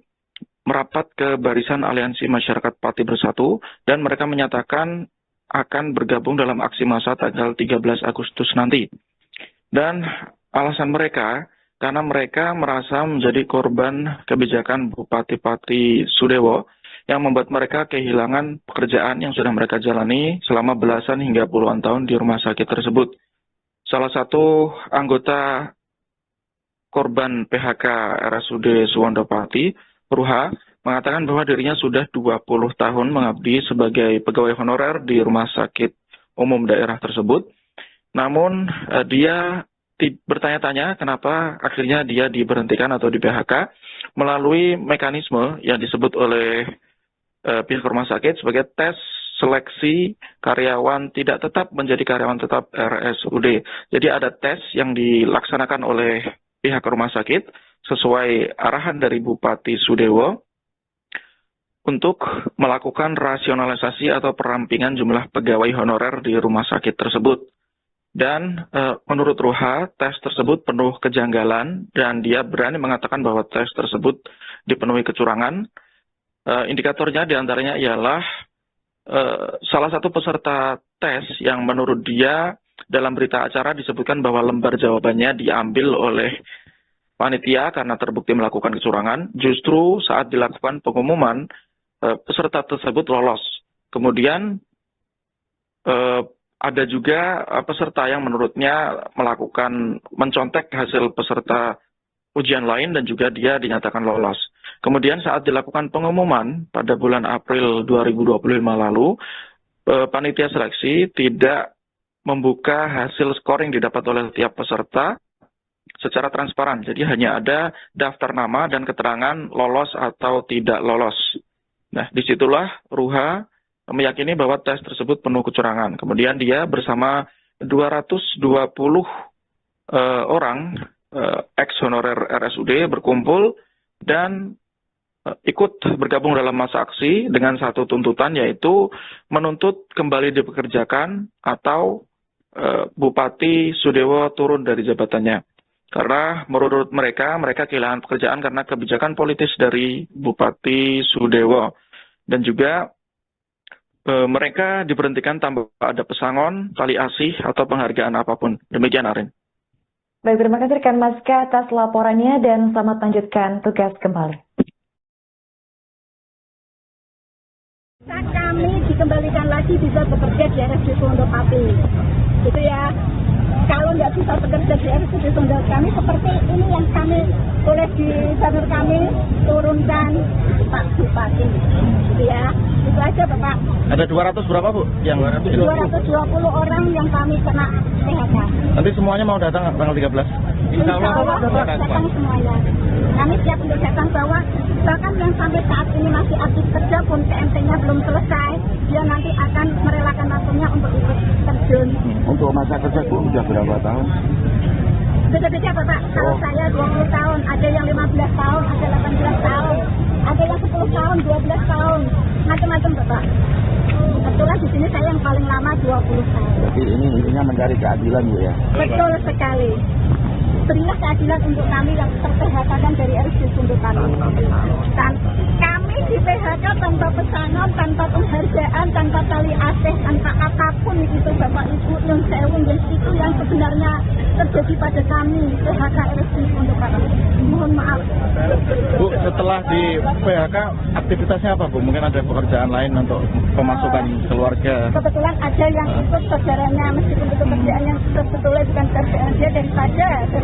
merapat ke barisan Aliansi Masyarakat Pati Bersatu dan mereka menyatakan akan bergabung dalam aksi massa tanggal 13 Agustus nanti. Dan alasan mereka karena mereka merasa menjadi korban kebijakan Bupati Pati Sudewo yang membuat mereka kehilangan pekerjaan yang sudah mereka jalani selama belasan hingga puluhan tahun di rumah sakit tersebut. Salah satu anggota korban PHK RSUD Suwondo Pati, Ruha, mengatakan bahwa dirinya sudah 20 tahun mengabdi sebagai pegawai honorer di rumah sakit umum daerah tersebut. Namun dia bertanya-tanya kenapa akhirnya dia diberhentikan atau di PHK melalui mekanisme yang disebut oleh pihak rumah sakit sebagai tes seleksi karyawan tidak tetap menjadi karyawan tetap RSUD. Jadi ada tes yang dilaksanakan oleh pihak rumah sakit sesuai arahan dari Bupati Sudewo untuk melakukan rasionalisasi atau perampingan jumlah pegawai honorer di rumah sakit tersebut. Dan menurut Ruha, tes tersebut penuh kejanggalan dan dia berani mengatakan bahwa tes tersebut dipenuhi kecurangan. Indikatornya diantaranya ialah salah satu peserta tes yang menurut dia dalam berita acara disebutkan bahwa lembar jawabannya diambil oleh panitia karena terbukti melakukan kecurangan. Justru saat dilakukan pengumuman, peserta tersebut lolos. Kemudian ada juga peserta yang menurutnya mencontek hasil peserta ujian lain dan juga dia dinyatakan lolos. Kemudian saat dilakukan pengumuman pada bulan April 2025 lalu, panitia seleksi tidak membuka hasil scoring didapat oleh tiap peserta secara transparan. Jadi hanya ada daftar nama dan keterangan lolos atau tidak lolos. Nah, disitulah Ruha meyakini bahwa tes tersebut penuh kecurangan. Kemudian dia bersama 220 orang ex-honorer RSUD berkumpul dan ikut bergabung dalam masa aksi dengan satu tuntutan, yaitu menuntut kembali dipekerjakan atau Bupati Sudewo turun dari jabatannya. Karena menurut mereka kehilangan pekerjaan karena kebijakan politis dari Bupati Sudewo. Dan juga mereka diberhentikan tanpa ada pesangon, tali asih, atau penghargaan apapun. Demikian, Arin.
Baik, terima kasih rekan Maska atas laporannya dan selamat lanjutkan tugas kembali.
Kami dikembalikan lagi bisa bekerja di RSUD Pondokpati. Gitu ya. Kalau nggak bisa bekerja di RSUD Pondokpati kami seperti ini yang kami tulis di banner kami, turunkan Pak Bupati. Gitu ya. Itu aja Bapak.
Ada 200 berapa Bu? Yang
220 orang yang kami kena PHK.
Nanti semuanya mau datang tanggal 13?
Insya Allah datang semuanya. Kami siap untuk datang, bahkan yang sampai saat ini masih aktif kerja pun PMT-nya belum selesai, dia nanti akan merelakan waktunya untuk ikut terjun.
Untuk masa kerja Bu sudah berapa tahun?
Beda-beda Bapak, kalau saya 20 tahun, ada yang 15 tahun, ada 18 tahun, ada yang 10 tahun, 12 tahun, macam-macam Bapak. Kebetulan di sini saya yang paling lama 20 tahun.
Jadi ini intinya mencari keadilan Bu ya?
Betul sekali. Berilah keadilan untuk kami yang ter-PHK dari RSUD Pondokpati. Dan kami di PHK tanpa pesangon, tanpa penghargaan, tanpa tali asih, tanpa apapun itu Bapak Ibu yang sewu, itu yang sebenarnya terjadi pada kami PHK RSUD Pondokpati. Mohon maaf.
Bu, setelah di PHK aktivitasnya apa Bu? Mungkin ada pekerjaan lain untuk pemasukan keluarga?
Kebetulan ada yang ikut saudaranya, meskipun itu kerjaan yang sebetulnya bukan kerjaan dia,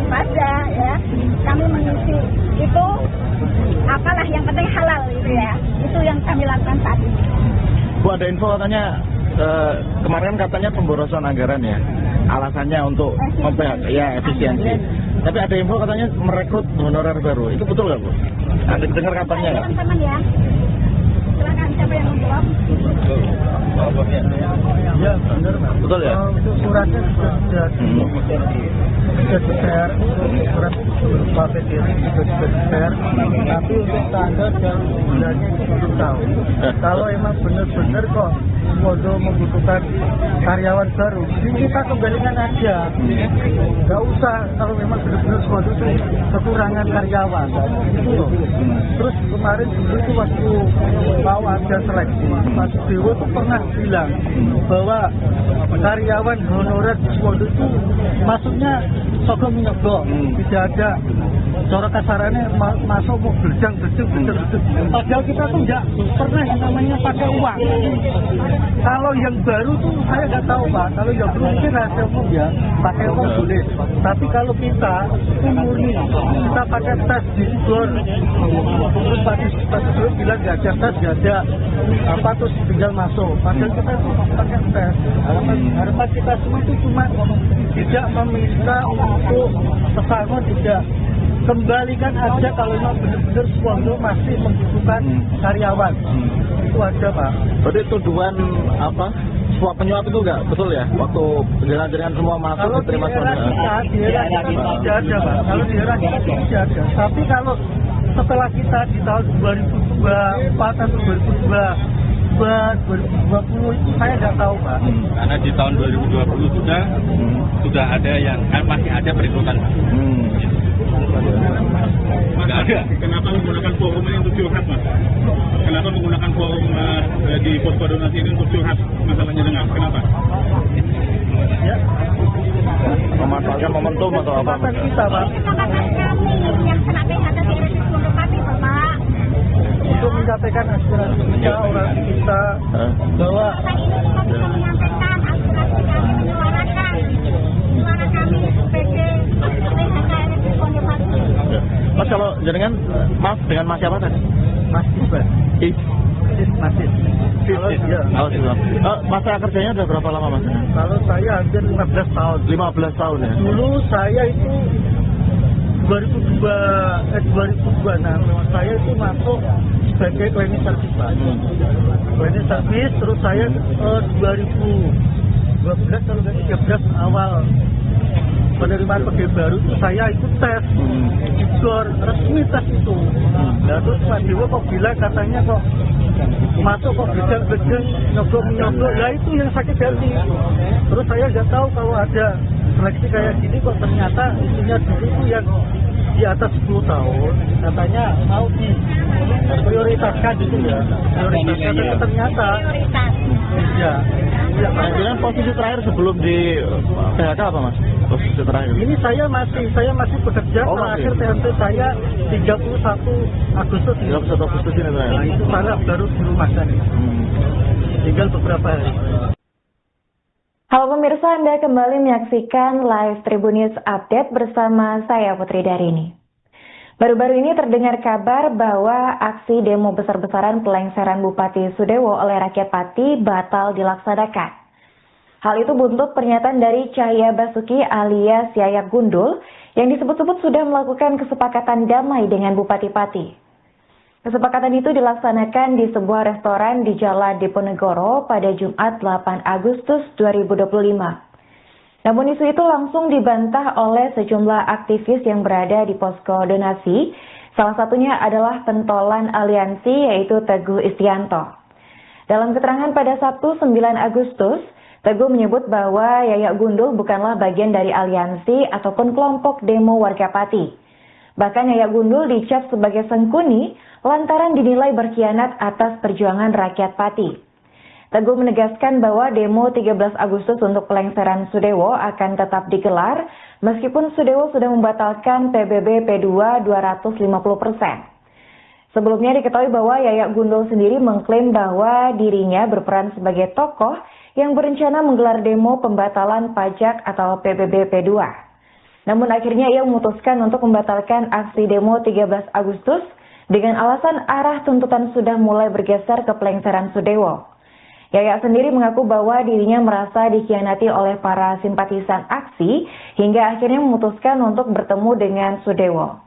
daripada ya kami mengisi itu apalah yang penting halal gitu ya, itu yang kami lakukan saat ini.
Bu, ada info katanya kemarin katanya pemborosan anggaran ya, alasannya untuk efisiensi. Tapi ada info katanya merekrut honorer baru, itu betul nggak Bu? Ada dengar kabarnya nggak?
Teman-teman ya, silakan siapa yang menjawab?
Ya benar
Betul ya?
Untuk suratnya sudah di-share, surat berupa PDR juga sudah di-share, tapi untuk tanggal dan bulannya itu belum tahu. Kalau emang benar-benar kok Podo membutuhkan karyawan baru, jadi kita kembalikan aja, nggak usah kalau memang benar-benar Podo itu kekurangan karyawan, gitu loh. Terus kemarin dulu itu waktu mau ada seleksi, Mas Dewo itu pernah bilang bahwa karyawan honorer di Podo itu masuknya sogok menyogok, tidak ada cara kasarannya masuk mau berjang. Padahal kita tuh nggak pernah yang namanya pakai uang. Kalau yang baru tuh saya nggak tahu Pak. Kalau yang baru mungkin rahasia umum ya, pakai uang boleh. Tapi kalau kita itu murni, kita pakai tes di Sigor. Terus Pak Sigor bilang nggak ada tes, nggak ada apa, terus tinggal masuk. Padahal kita tuh pakai tes. Harapan kita semua itu cuma tidak meminta untuk pesangon, tidak, kembalikan aja kalau memang benar-benar Pondo masih membutuhkan karyawan. Itu aja Pak.
Berarti tuduhan apa? Suap penyuap itu enggak betul ya? Waktu jalan-jalan semua masuk
kalau
diterima
di era kita tidak ada Pak. Kalau di era kita tidak ada. Tapi kalau setelah kita di tahun 2024 atau 2020 itu saya nggak tahu Pak.
Karena di tahun 2020 sudah ada yang masih ada peributan Pak.
Mas, kenapa menggunakan forum ini untuk curhat Mas? Kenapa menggunakan forum di posko donasi ini untuk curhat masalahnya dengan kenapa?
Ya.
Memanfaatkan momentum atau apa?
Kita Pak.
Kesempatan kami yang kena PHK di RSUD Pondokpati Bapak.
Untuk menyampaikan aspirasi kita, orang kita bahwa
Kita ini kita bisa menyampaikan aspirasi kami, menyuarakan suara kami sebagai PHK RSUD Pondokpati.
Mas, kalau jenengan maaf dengan Mas siapa tadi?
Mas Iqbal. Masih.
Masa kerjanya udah berapa lama Mas?
Kalau saya hampir 15 tahun.
15 tahun ya?
Dulu saya itu 2026 saya itu masuk sebagai cleaning service Pak. Cleaning service, terus saya 2012 kalau nggak 13 awal penerimaan pegawai baru itu saya ikut tes di GOR, resmi tes itu. Nah terus Pak Dewo kok bilang katanya kok masuk kok gejang-gejang, nyogok, ya itu yang sakit hati. Terus saya nggak tahu kalau ada seleksi kayak gini kok ternyata isinya dulu itu yang di atas 10 tahun katanya mau diprioritaskan gitu ya. Prioritaskan tapi ternyata ya.
Kemudian posisi terakhir sebelum di PHK apa Mas? Posisi terakhir?
Ini saya masih bekerja terakhir TNT saya 31 Agustus ini.
31 Agustus ini terakhir.
Nah itu saya baru di rumah sana. Tinggal beberapa hari.
Halo pemirsa, Anda kembali menyaksikan live Tribun News Update bersama saya Putri Darini. Baru-baru ini terdengar kabar bahwa aksi demo besar-besaran pelengseran Bupati Sudewo oleh rakyat Pati batal dilaksanakan. Hal itu buntut pernyataan dari Cahya Basuki alias Yayak Gundul yang disebut-sebut sudah melakukan kesepakatan damai dengan Bupati Pati. Kesepakatan itu dilaksanakan di sebuah restoran di Jalan Diponegoro pada Jumat 8 Agustus 2025. Namun isu itu langsung dibantah oleh sejumlah aktivis yang berada di posko donasi. Salah satunya adalah pentolan aliansi yaitu Teguh Istianto. Dalam keterangan pada Sabtu 9 Agustus, Teguh menyebut bahwa Yayak Gundul bukanlah bagian dari aliansi ataupun kelompok demo warga Pati. Bahkan Yayak Gundul dicap sebagai sengkuni lantaran dinilai berkhianat atas perjuangan rakyat Pati. Teguh menegaskan bahwa demo 13 Agustus untuk pelengseran Sudewo akan tetap digelar meskipun Sudewo sudah membatalkan PBB P2 250%. Sebelumnya diketahui bahwa Yayak Gundul sendiri mengklaim bahwa dirinya berperan sebagai tokoh yang berencana menggelar demo pembatalan pajak atau PBB P2. Namun akhirnya ia memutuskan untuk membatalkan aksi demo 13 Agustus dengan alasan arah tuntutan sudah mulai bergeser ke pelengseran Sudewo. Yayak sendiri mengaku bahwa dirinya merasa dikhianati oleh para simpatisan aksi hingga akhirnya memutuskan untuk bertemu dengan Sudewo.